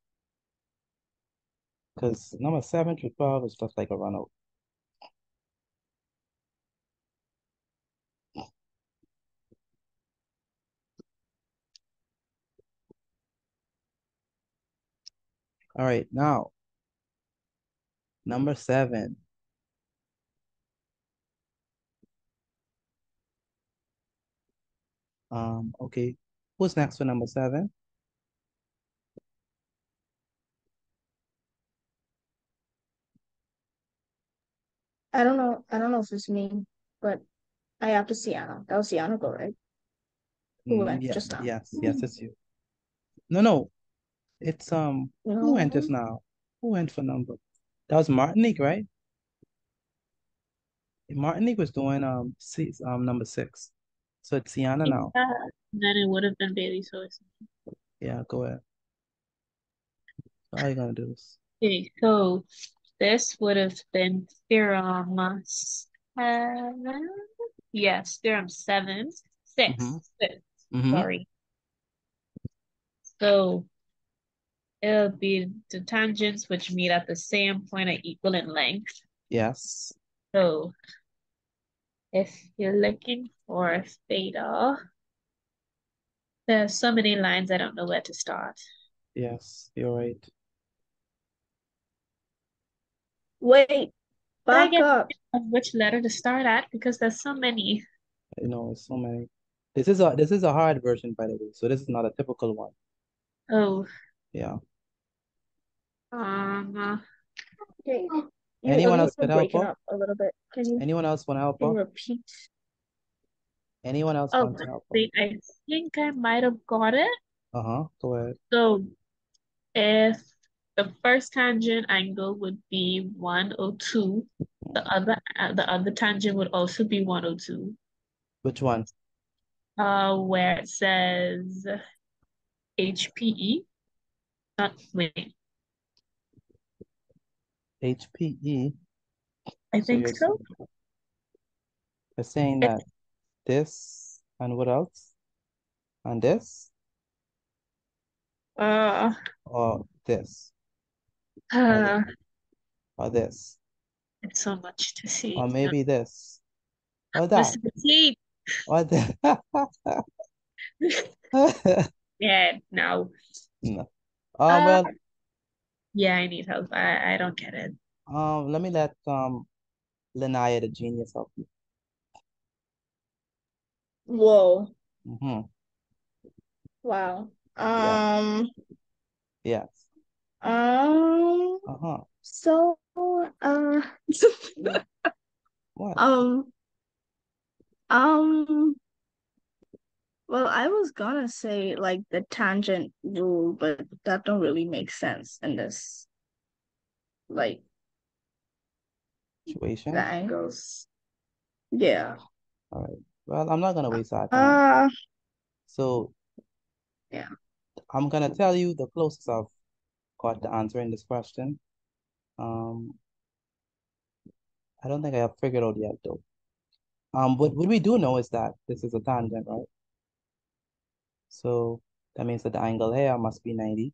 Because number 7 through 12 is just like a run out. All right, now number 7. Okay. Who's next for number 7? I don't know. I don't know if it's me, but I have to see Anna. That was Sienna go, right? Who went Yeah, just now? yes, it's you. No, it's who went just No. now? Who went for number? That was Martinique, right? Martinique was doing number 6. So it's Sienna now. Yeah, then it would have been Bailey, so it's Yeah, go ahead. How are you gonna do this? okay. So this would have been theorem 7. Yes, theorem 7. 6. Mm-hmm. 6. Mm-hmm. Sorry. So it'll be the tangents which meet at the same point are equal in length. Yes. So if you're looking for theta, there's so many lines I don't know where to start. Yes, you're right. Wait, But I back get up. which letter to start at because there's so many. You know, it's so many. This is a hard version, by the way. So this is not a typical one. Oh, Yeah. Okay. Anyone You're else could help breaking her? up a little bit. Anyone else want to help Can her? you repeat? Anyone else oh, want to help her? I think I might have got it. Uh-huh. Go ahead. So if the first tangent angle would be 102, the other tangent would also be 102. Which one? Where it says HPE. Wait, HPE. I So think so. you're saying that this and what else? And this Uh, or this or uh, this or this it's so much to see. or No, maybe this or that Mr. Petit. or that. Yeah, no. No. Uh, Well, yeah, I need help. I don't get it. let me let Lanaya the genius help you. Whoa. Mm-hmm. Wow. Yeah. Yes. Uh-huh. So, What? um, Well, I was gonna say like the tangent rule, but that don't really make sense in this, like the Situation. angles. Yeah. All right. Well, I'm not gonna waste our time. So Yeah. I'm gonna tell you the closest I've got to answering this question. I don't think I have figured out yet though. What we do know is that this is a tangent, right? So that means that the angle here must be 90.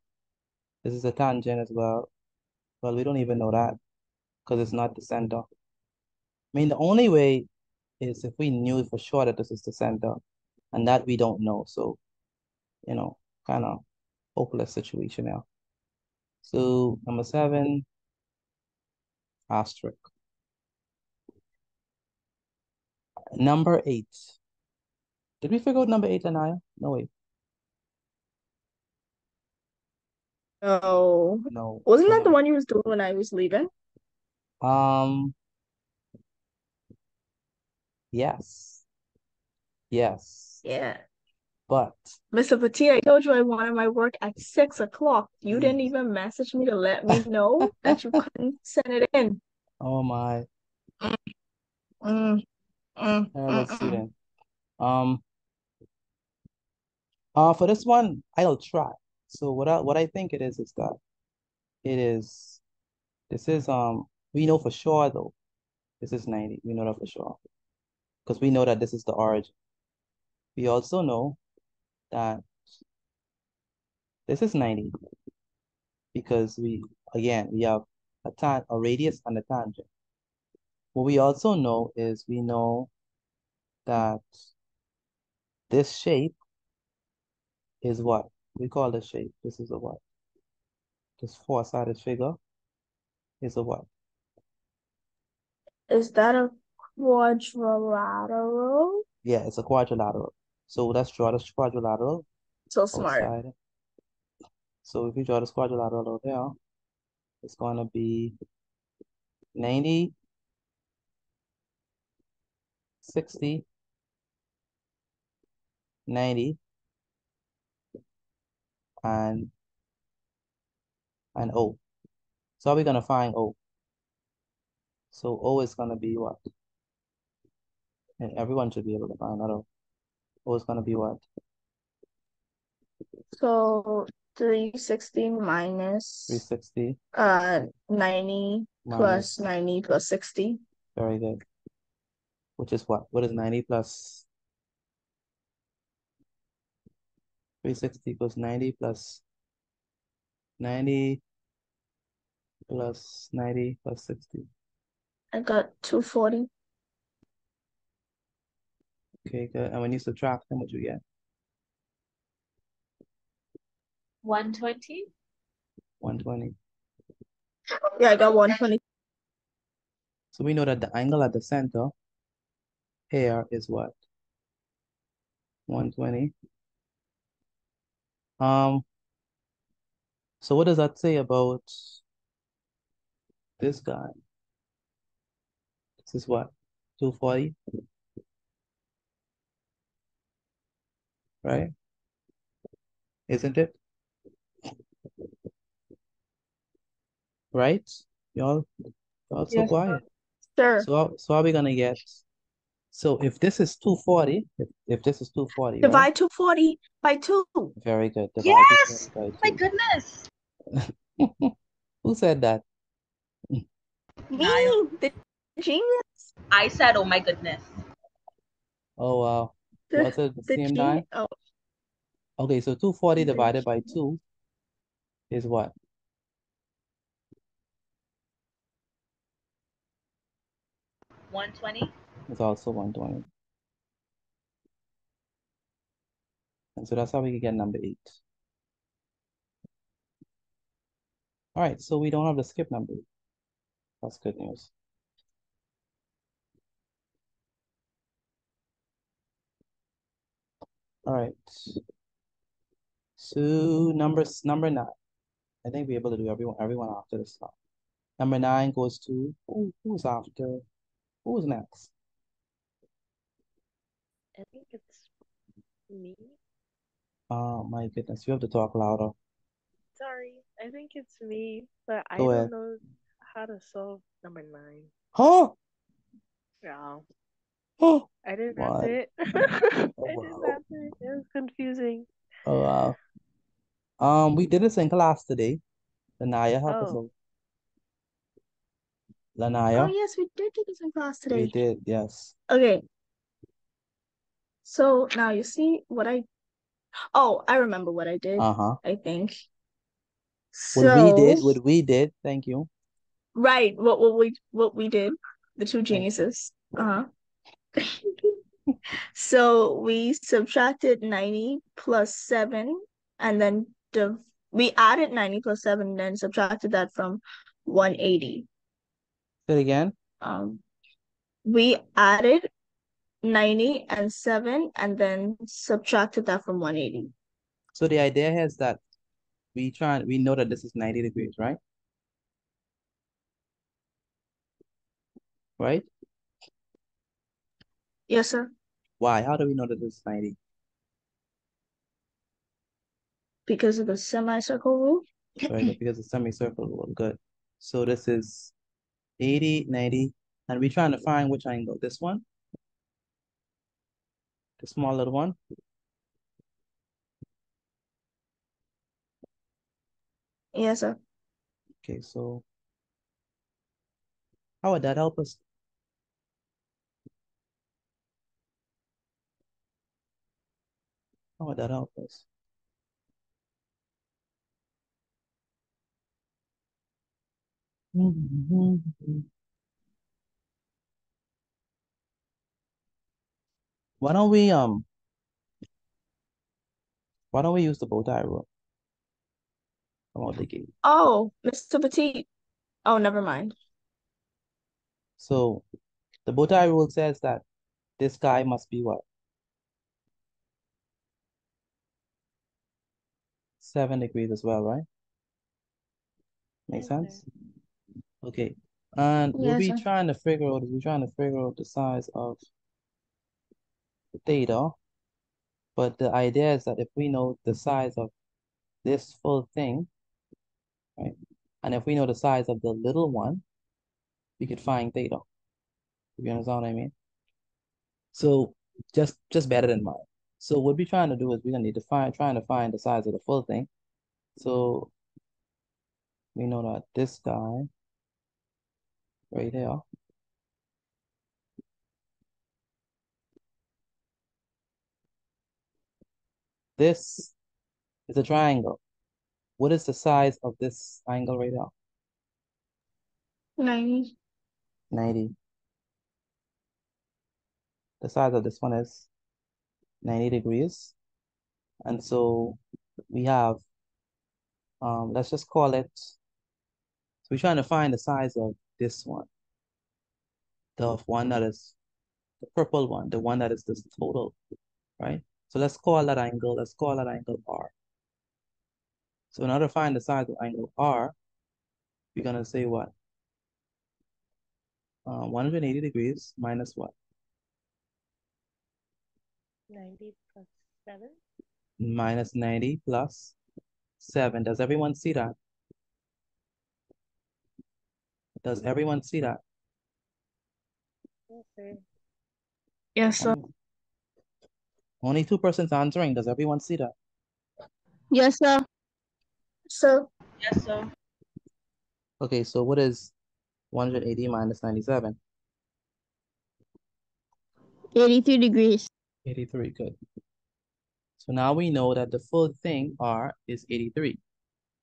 This is a tangent as well. Well, we don't even know that because it's not the center. I mean, the only way is if we knew for sure that this is the center, and that we don't know. So, you know, kind of hopeless situation now. So number 7, asterisk. Number 8. Did we figure out number 8, Anaya? No, wait. No. No. Wasn't So that the one you was doing when I was leaving? Yes. Yes. Yeah. But Mr. Petit, I told you I wanted my work at 6 o'clock. You didn't even message me to let me know that you couldn't send it in. oh my, Mm, terrible student. For this one, I'll try. So what I think it is that it is this is we know for sure though. This is 90. We know that for sure. Because we know that this is the origin. We also know that this is 90 because we have a radius and a tangent. What we also know is we know that this shape is what? We call this shape. This is a what? This four-sided figure is a what? Is that a quadrilateral? Yeah, it's a quadrilateral. So let's draw this quadrilateral So smart. outside. So if we draw this quadrilateral out here, it's going to be 90, 60, 90, and O. So how are we going to find O? So O is going to be what? And everyone should be able to find that O. O is going to be what? So 360 minus 360 90 minus, plus 90 plus 60. very good. Which is what? What is 90 plus 360 equals 90 plus 90 plus 90 plus 60. I got 240. Okay, good. And when you subtract them, what you get? 120. 120. Yeah, I got 120. So we know that the angle at the center here is what? 120. So what does that say about this guy? This is what? 240, right? Isn't it? Right? Y'all so Yes. quiet. Sure. So how are we gonna get? So if this is 240, if this is 240, right? Divide 240 by 2. Very good. Divide Yes! 240 by My 2. goodness. Who said that? Me, Niall. the genius. I said, oh my goodness. Oh wow. You also the The same genius. time? Oh, Okay, so 240 the divided by 2 is what? 120. It's also 120. And so that's how we can get number 8. All right, so we don't have to skip number 8. That's good news. All right. So number 9. I think we're able to do everyone after this one. Number 9 goes to who's after? Who's next? I think it's me. Oh my goodness, you have to talk louder. Sorry, I think it's me, but I Go don't ahead. know how to solve number 9. Huh? Yeah, Oh, I didn't what? answer it. Oh, I didn't wow. answer it. It was confusing. Oh, wow. We did this in class today. Lanaya, help us Oh, out. Oh Lanaya, yes, we did do this in class we today. did, yes. Okay, so now you see what I I remember what I did, Uh-huh. I think. What So we did, thank you. right, what we did, the two Thank you. geniuses. Uh-huh. So we subtracted 90 plus 7 and then we added 90 plus 7 and then subtracted that from 180. Say it again. We added 90 and 7 and then subtracted that from 180. So the idea is that we know that this is 90 degrees, right? Right? Yes, sir. Why? How do we know that this is 90? Because of the semicircle rule. Right, because the semicircle rule. Good. So this is 80, 90, and we're trying to find which angle. This one? The small little one? Yes, sir. Okay, so how would that help us? How would that help us? Why don't we use the bow tie rule? Come out the gate. Oh, Mr. Petit. Oh, never mind. So the bow tie rule says that this guy must be what? 7 degrees as well, right? Make yes, sir. sense? Okay. And what Yes, we sir. trying to figure out is we're trying to figure out the size of theta. But the idea is that if we know the size of this full thing, right? And if we know the size of the little one, we could find theta. You understand what I mean? So just better than mine. So what we're trying to do is we're gonna need to trying to find the size of the full thing. So we know that this guy right here, this is a triangle. What is the size of this angle right here? 90. 90. The size of this one is 90 degrees. And so we have, let's just call it, so we're trying to find the size of this one. The one that is the purple one, the one that is this total, right? So let's call that angle R. So in order to find the size of angle R, we're gonna say what? 180 degrees minus what? 90 plus 7. Minus 90 plus 7. Does everyone see that? Does everyone see that? Yes, sir. Yes, sir. Only 2% answering. Does everyone see that? Yes, sir. So Yes, sir. Okay, so what is 180 minus 97? 83 degrees. 83, good. So now we know that the full thing, R, is 83.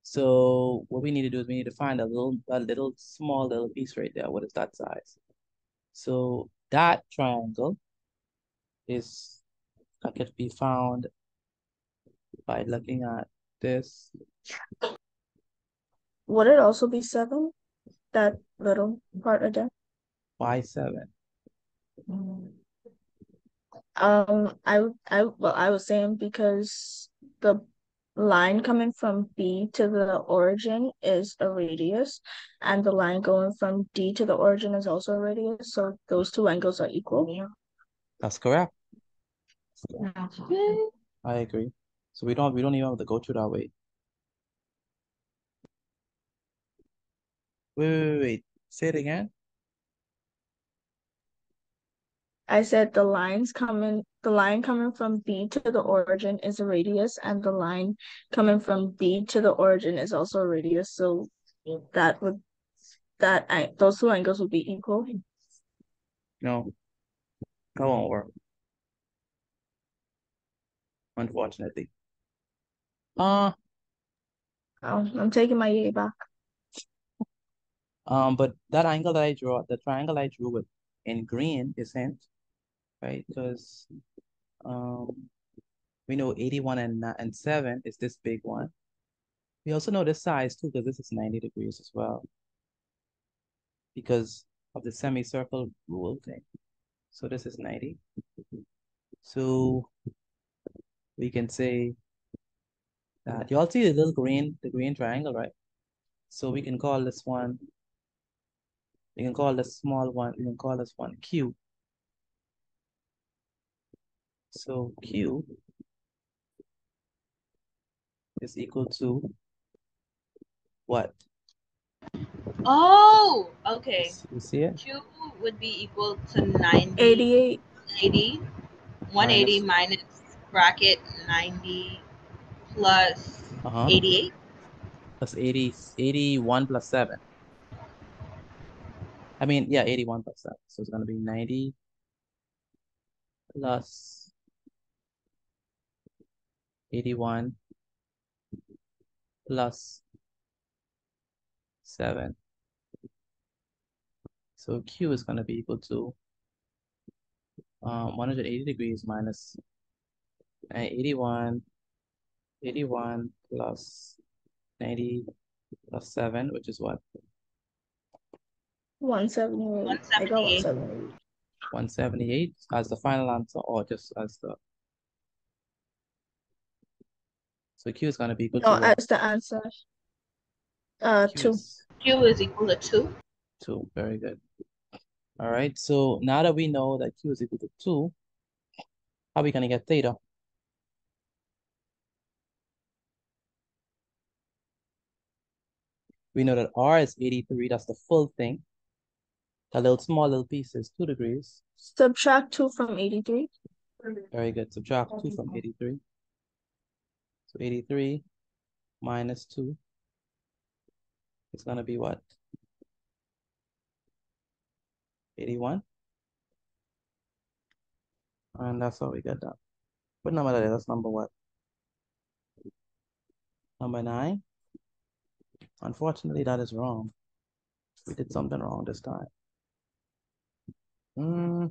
So what we need to do is we need to find a little small little piece right there. What is that size? So that triangle could be found by looking at this. would it also be 7? That little part right there? Why 7? I was saying because the line coming from B to the origin is a radius, and the line going from D to the origin is also a radius, so those two angles are equal. That's correct. I agree. So we don't even have to go through that way. Wait. Say it again. I said the line coming from B to the origin is a radius, and the line coming from B to the origin is also a radius. So those two angles would be equal. No, that won't work. Unfortunately. Oh, I'm taking my yay back. But that angle that I draw, the triangle I drew with in green isn't, right? Because we know 81 and 7 is this big one. We also know this size too, because this is 90 degrees as well. Because of the semicircle rule thing. So this is 90. So we can say that you all see the little green triangle, right? So we can call this one, we can call this small one, we can call this one Q. So Q is equal to what? Oh, okay. You see it? Q would be equal to 90, 88. 80, 180 minus bracket 90 plus 88. Plus 80, 81 plus 7. I mean, yeah, 81 plus 7. So it's going to be 90 plus 81 plus 7. So Q is going to be equal to 180 degrees minus 81 plus 90 plus 7, which is what? 178. I got 178. 178 as the final answer, or just as the... So Q is going to be equal to what? As the answer. 2. Q is equal to 2. 2, very good. All right, so now that we know that Q is equal to 2, how are we going to get theta? We know that R is 83, that's the full thing. The little small little piece is 2 degrees. Subtract 2 from 83. Very good, subtract 2 from 83. So 83 minus 2 is going to be what? 81. And that's how we get that. What number that is? That's number what? Number 9. Unfortunately, that is wrong. We did something wrong this time. Where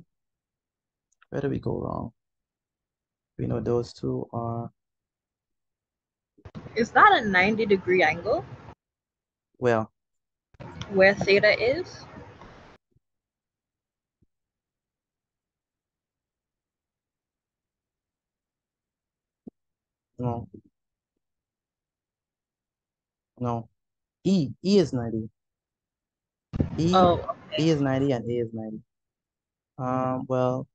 did we go wrong? We know those two are... Is that a 90-degree angle? Well, where theta is? No. No. E is 90. Okay. E is 90 and A is 90. Well,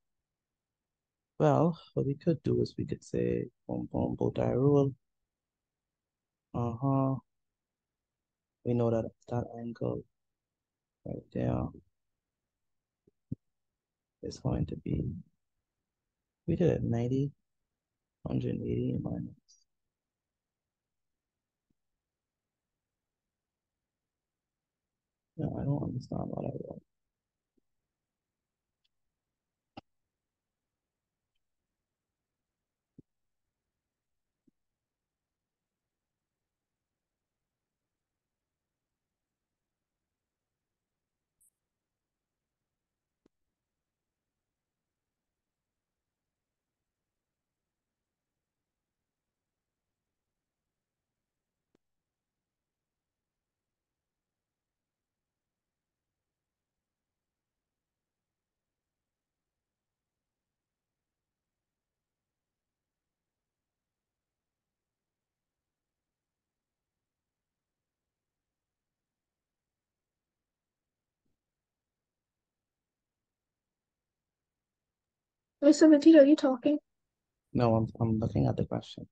what we could do is we could say boom, boom, bow tie rule. We know that that angle right there is going to be, we did it 90, 180 minus. No, I don't understand what I wrote. Mr. Matita, are you talking? No, I'm looking at the question.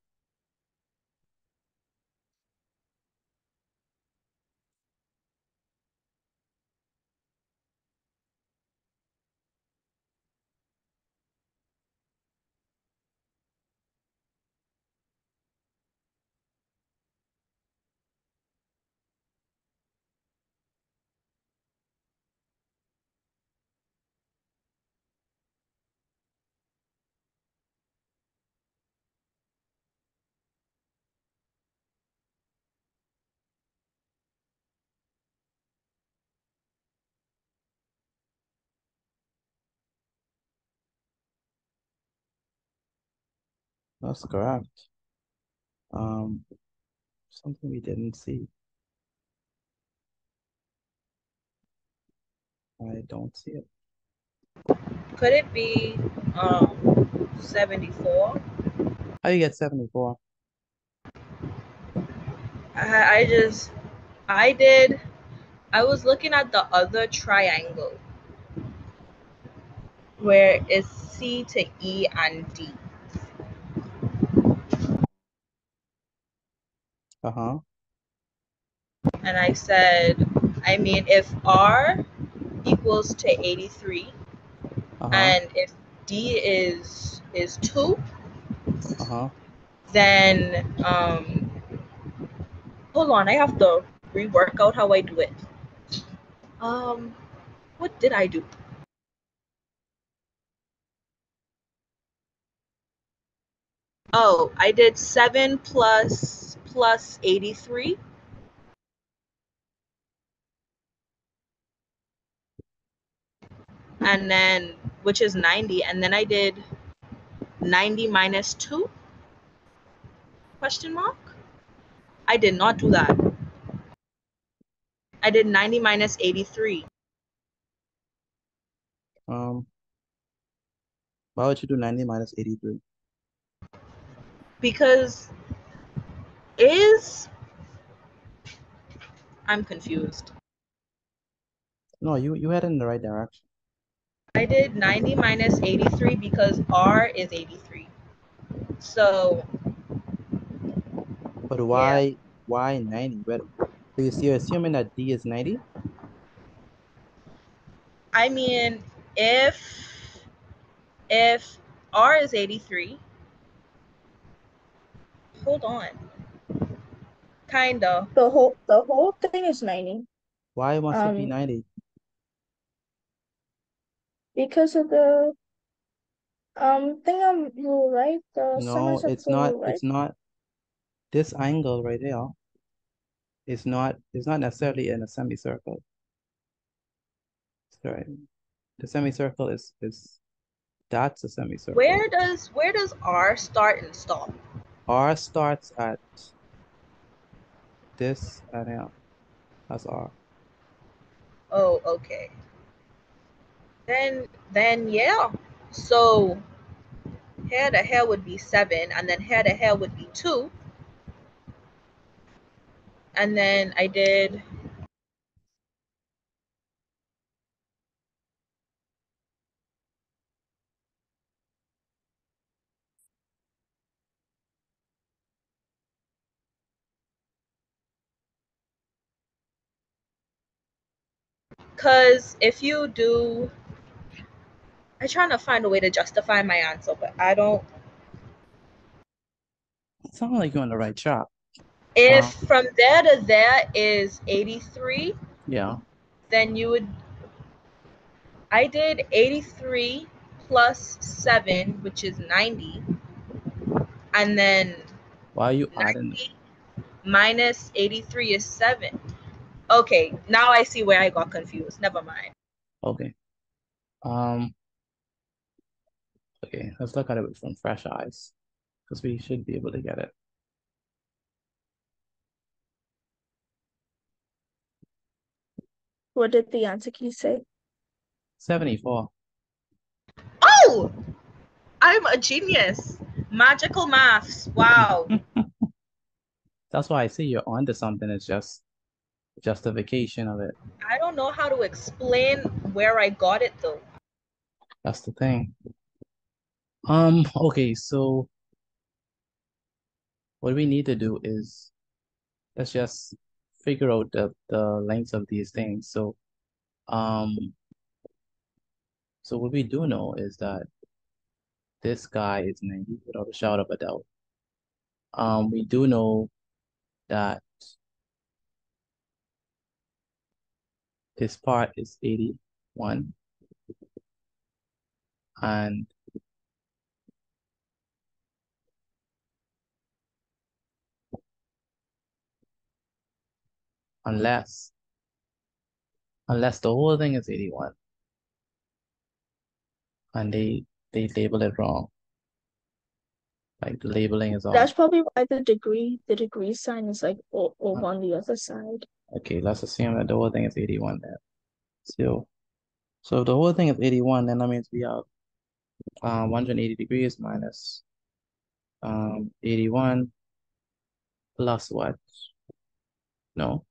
That's correct. Something we didn't see. I don't see it. Could it be 74? How do you get 74? I was looking at the other triangle where it's C to E and D. Uh-huh. And I said, I mean, if R equals to 83 Uh-huh. and if D is 2, Uh-huh. then hold on, I have to rework out how I do it. What did I do? Oh, I did 7 plus 83. And then, which is 90. And then I did 90 minus 2? Question mark? I did not do that. I did 90 minus 83. Why would you do 90 minus 83? Because I'm confused. No, you head in the right direction. I did 90 minus 83 because R is 83. So, But why 90? But so you're assuming that D is 90? I mean, if R is 83, hold on. Kinda. The whole thing is 90. Why must it be 90? Because of the thing rule, right? The No, it's semicircle not. rule, right? It's not. This angle right here is not necessarily in a semicircle. Sorry. The semicircle is that's a semicircle. Where does R start and stop? R starts at this and here. That's R. Oh, okay. Then yeah. So here to here would be 7, and then here to here would be 2. And then I did because if you do, I'm trying to find a way to justify my answer, but I don't. It sounds like you're on the right track. If from there to there is 83, yeah, then you would. I did 83 plus 7, which is 90, and then why are you 90 adding? minus 83 is 7. Okay, now I see where I got confused. Never mind. Okay. Okay, let's look at it from fresh eyes, because we should be able to get it. What did the answer key say? 74. Oh, I'm a genius. Magical maths. Wow. That's why I say you're onto something. It's just justification of it. I don't know how to explain where I got it though. That's the thing. Okay, so what we need to do is let's just figure out the lengths of these things. So what we do know is that this guy is 90 without a shadow of a doubt. We do know that this part is 81, and unless the whole thing is 81 and they label it wrong, like the labeling is off. That's probably why the degree sign is like over on the other side. Okay, let's assume that the whole thing is 81 then. So if the whole thing is 81, then that means we have 180 degrees minus 81 plus what? No.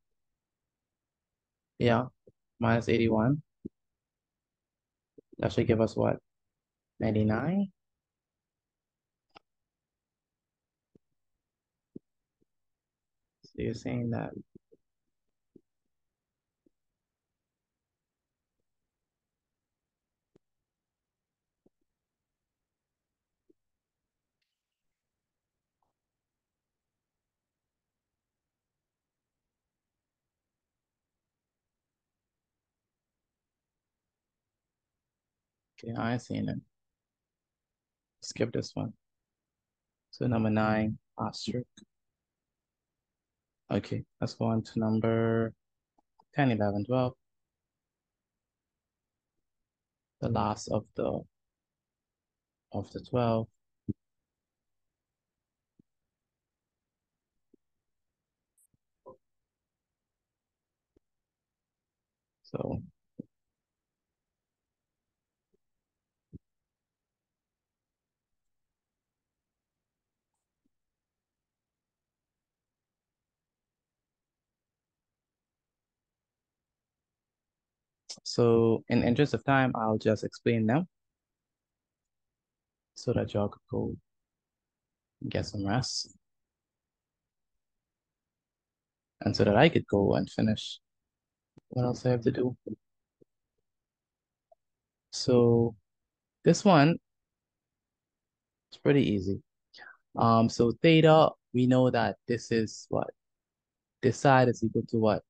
Yeah, minus 81. That should give us what? 99? So you're saying that okay, I ain't seen it. Skip this one. So number 9, asterisk. Okay, let's go on to number 10, 11, 12. The last of the 12. So in interest of time, I'll just explain them so that y'all could go get some rest. And so that I could go and finish what else I have to do. So this one is pretty easy. So theta, we know that this is what? This side is equal to what?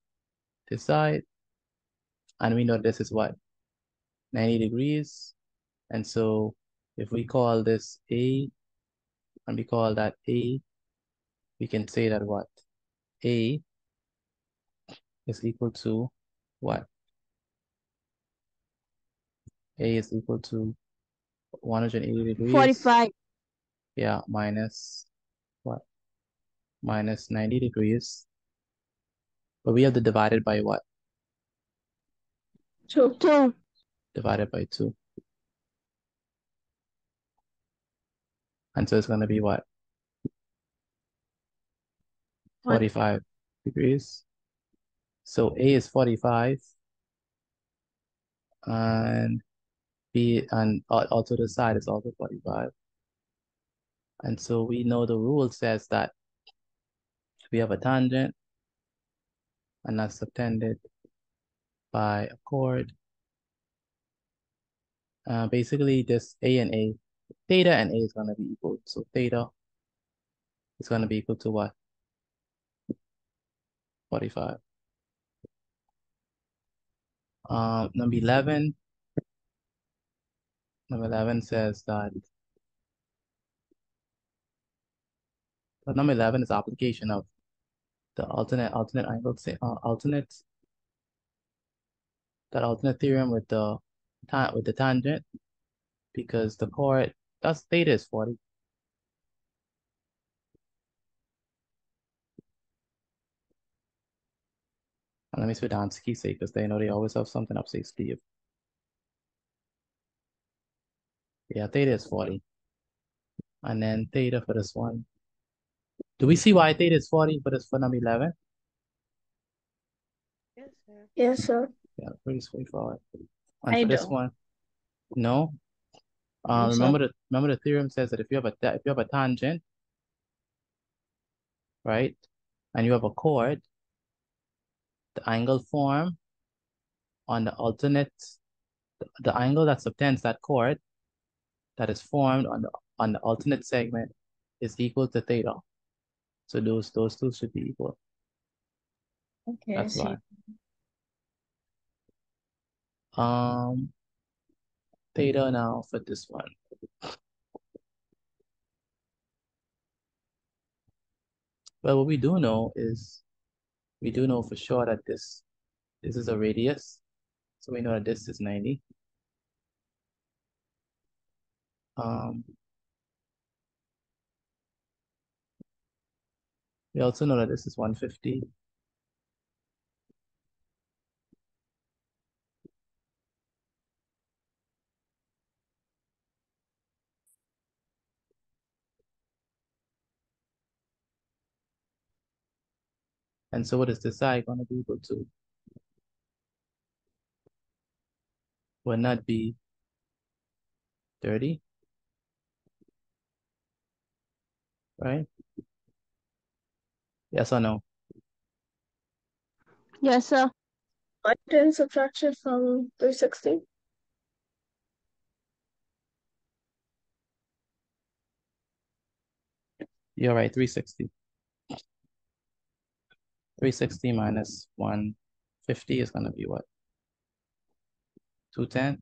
This side. And we know this is what? 90 degrees. And so if we call this A and we call that A, we can say that what? A is equal to what? A is equal to 180 degrees. 45. Yeah, minus what? Minus 90 degrees. But we have to divide it by what? 2. Divided by 2. And so it's going to be what? 45 degrees. So A is 45. And B, and also the side is also 45. And so we know the rule says that we have a tangent and that's subtended by a chord. Basically, this A and A, theta and A is going to be equal. So theta is going to be equal to what? 45. Number 11 says that number 11 is application of the alternate angle, alternate theorem with the tangent, because the chord, that's theta is 40. And let me switch down to key say, because they know they always have something up say Steve. Yeah, theta is 40. And then theta for this one. Do we see why theta is 40 for number 11? Yes, sir. Yes, sir. Yeah, pretty straightforward. And I for this don't. one, no. So- Remember the theorem says that if you have a tangent, right? And you have a chord, the angle formed on the alternate, the angle that subtends that chord that is formed on the alternate segment is equal to theta. So those two should be equal. Okay, That's I see. why. Theta now for this one. Well, what we do know is we do know for sure that this is a radius. So we know that this is 90. We also know that this is 150. And so what is this side going to be equal to? Will not be 30, right? Yes or no? Yes, sir. I didn't subtract it from 360. You're right, 360. 360 minus 150 is going to be what? 210?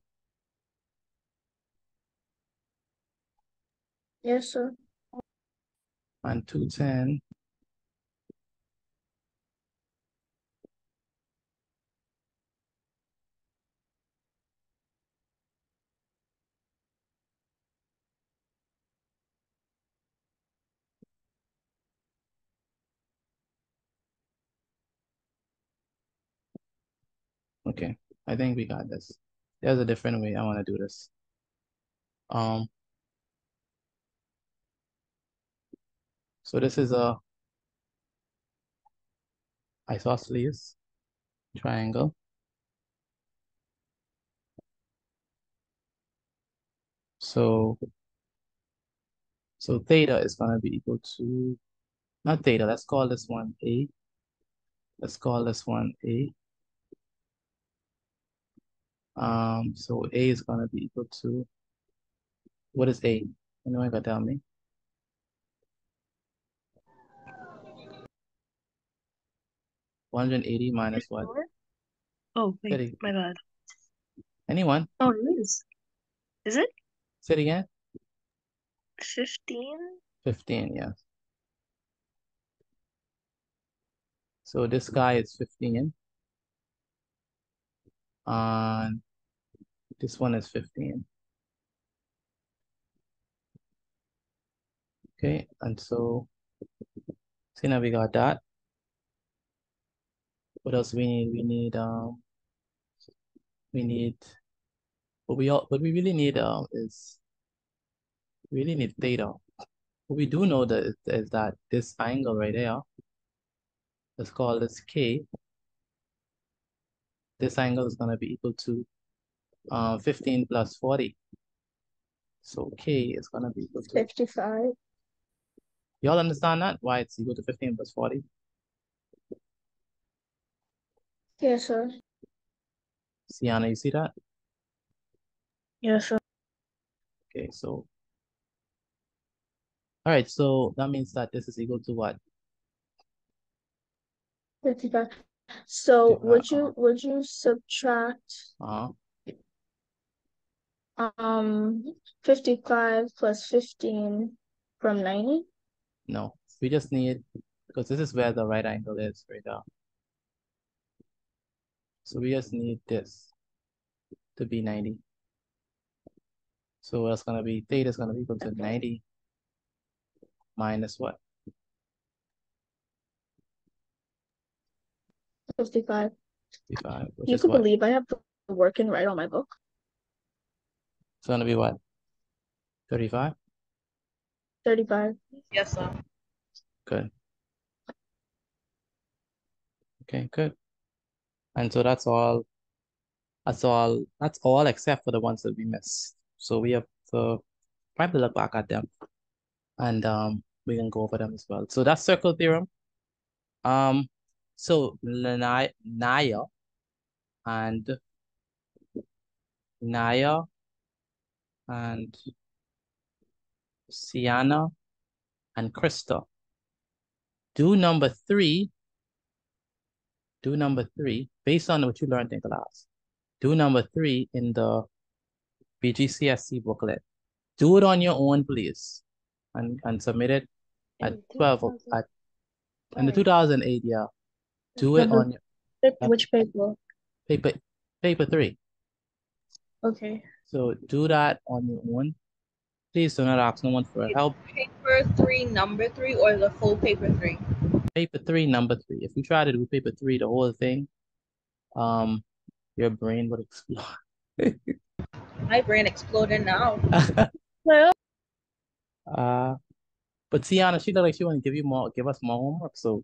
Yes, sir. And 210 Okay, I think we got this. There's a different way I want to do this. So this is a isosceles triangle. So theta is going to be equal to, not theta, let's call this one A. Let's call this one A. So A is going to be equal to, what is A? Anyone can tell me? $180 minus what? Oh, wait, Say it- my bad. Anyone? Oh, it is. Is it Say it again. 15? 15, yeah. So this guy is 15. And this one is 15. Okay, and so see now we got that. What else we need? We need what we really need is we really need theta. What we do know that is that this angle right there, let's call this K. This angle is gonna be equal to 15 plus 40. So K is gonna be equal to 55. y'all understand that? Why it's equal to 15 plus 40? Yes, sir. Sienna, you see that? Yes, sir. Okay, so all right, so that means that this is equal to what? 55. So 55, would you subtract uh-huh. 55 plus 15 from 90? No, we just need, because this is where the right angle is right now. So we just need this to be 90. So that's gonna be, theta is gonna be equal to 90 minus what? 55. 55, which You is could what? believe I have to work and write on my book. It's gonna be what? 35? 35. Yes, sir. Good. Okay, good. And so that's all except for the ones that we missed. So we have to probably look back at them. And we can go over them as well. So that's circle theorem. So Naya and Sienna and Krista. Do number three, based on what you learned in class. Do number 3 in the BGCSE booklet. Do it on your own, please. And submit it at 12 at in the 2008, yeah. Do it on your Which paper? paper 3. Okay. So do that on your own. Please do not ask no one for help. Paper 3, number 3, or the full paper 3? Paper 3, number 3. If you try to do paper 3, the whole thing, your brain would explode. My brain exploded now. But Tiana, she looked like she want to give us more homework. So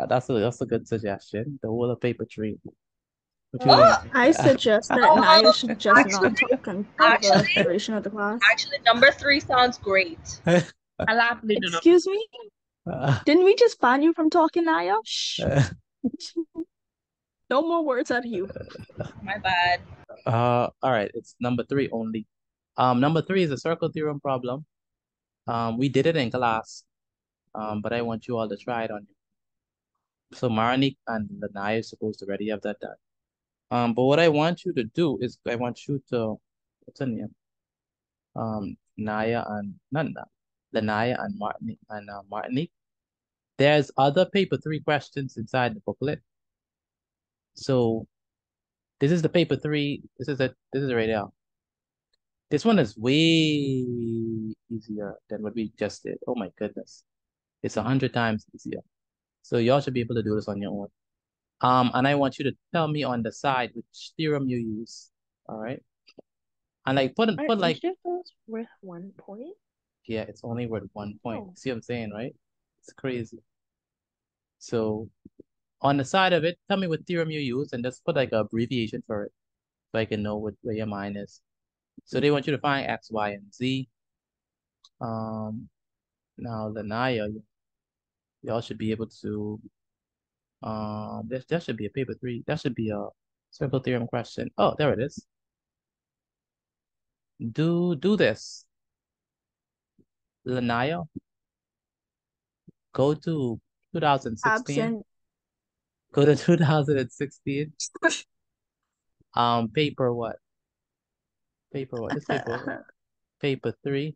that's a good suggestion. The whole of paper 3. I suggest that Naya should just not talk until the duration of the class. Actually, number 3 sounds great. Excuse me? Didn't we just ban you from talking, Naya? Shh. No more words out of you. My bad. All right, it's number 3 only. Number 3 is a circle theorem problem. We did it in class, but I want you all to try it on you. So Marnik and Lanaya is supposed to already have that done. But what I want you to do is I want you to, what's her name? Naya and Lanaya and Marnik. There's other paper 3 questions inside the booklet. So this is the paper 3. This is right now. This one is way easier than what we just did. Oh my goodness. It's 100 times easier. So y'all should be able to do this on your own. And I want you to tell me on the side which theorem you use. All right. And like put like each of those worth 1 point? Yeah, it's only worth 1 point. Oh. See what I'm saying, right? It's crazy. So on the side of it, tell me what theorem you use and just put like an abbreviation for it so I can know where your mind is. So they want you to find X, Y, and Z. Now Lanaya, y'all should be able to that should be a paper 3. That should be a circle theorem question. Oh, there it is. Do this. Lanaya, go to 2016. Absent. Go to 2016. Paper what? Paper what? This paper what? Paper 3.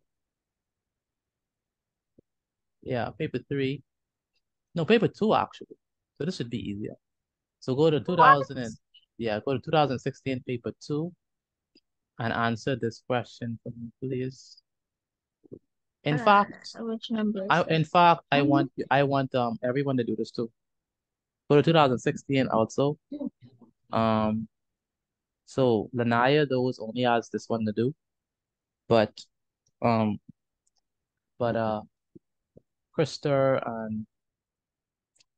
Yeah, paper 3. No, paper 2 actually. So this should be easier. So go to 2016 paper 2 and answer this question for me, please. In fact, which number? I want everyone to do this too. Go to 2016 also. So Lanaya, those only has this one to do, but Krister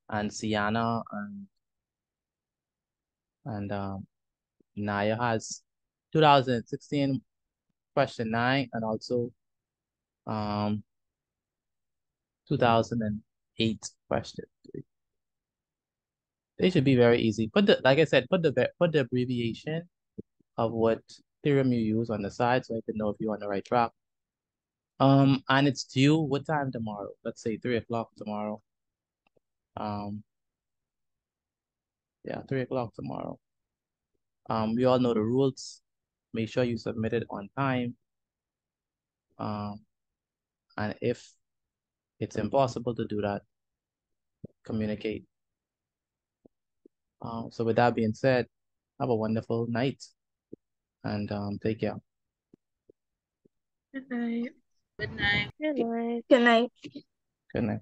and Sienna and Naya has 2016 question 9 and also 2008 question 3. They should be very easy. Like I said, put the abbreviation of what theorem you use on the side so I can know if you're on the right track. And it's due what time tomorrow? Let's say 3 o'clock tomorrow. Yeah, 3 o'clock tomorrow. We all know the rules. Make sure you submit it on time. And if it's impossible to do that, communicate. So with that being said, have a wonderful night and take care. Good night. Good night. Good night. Good night. Good night.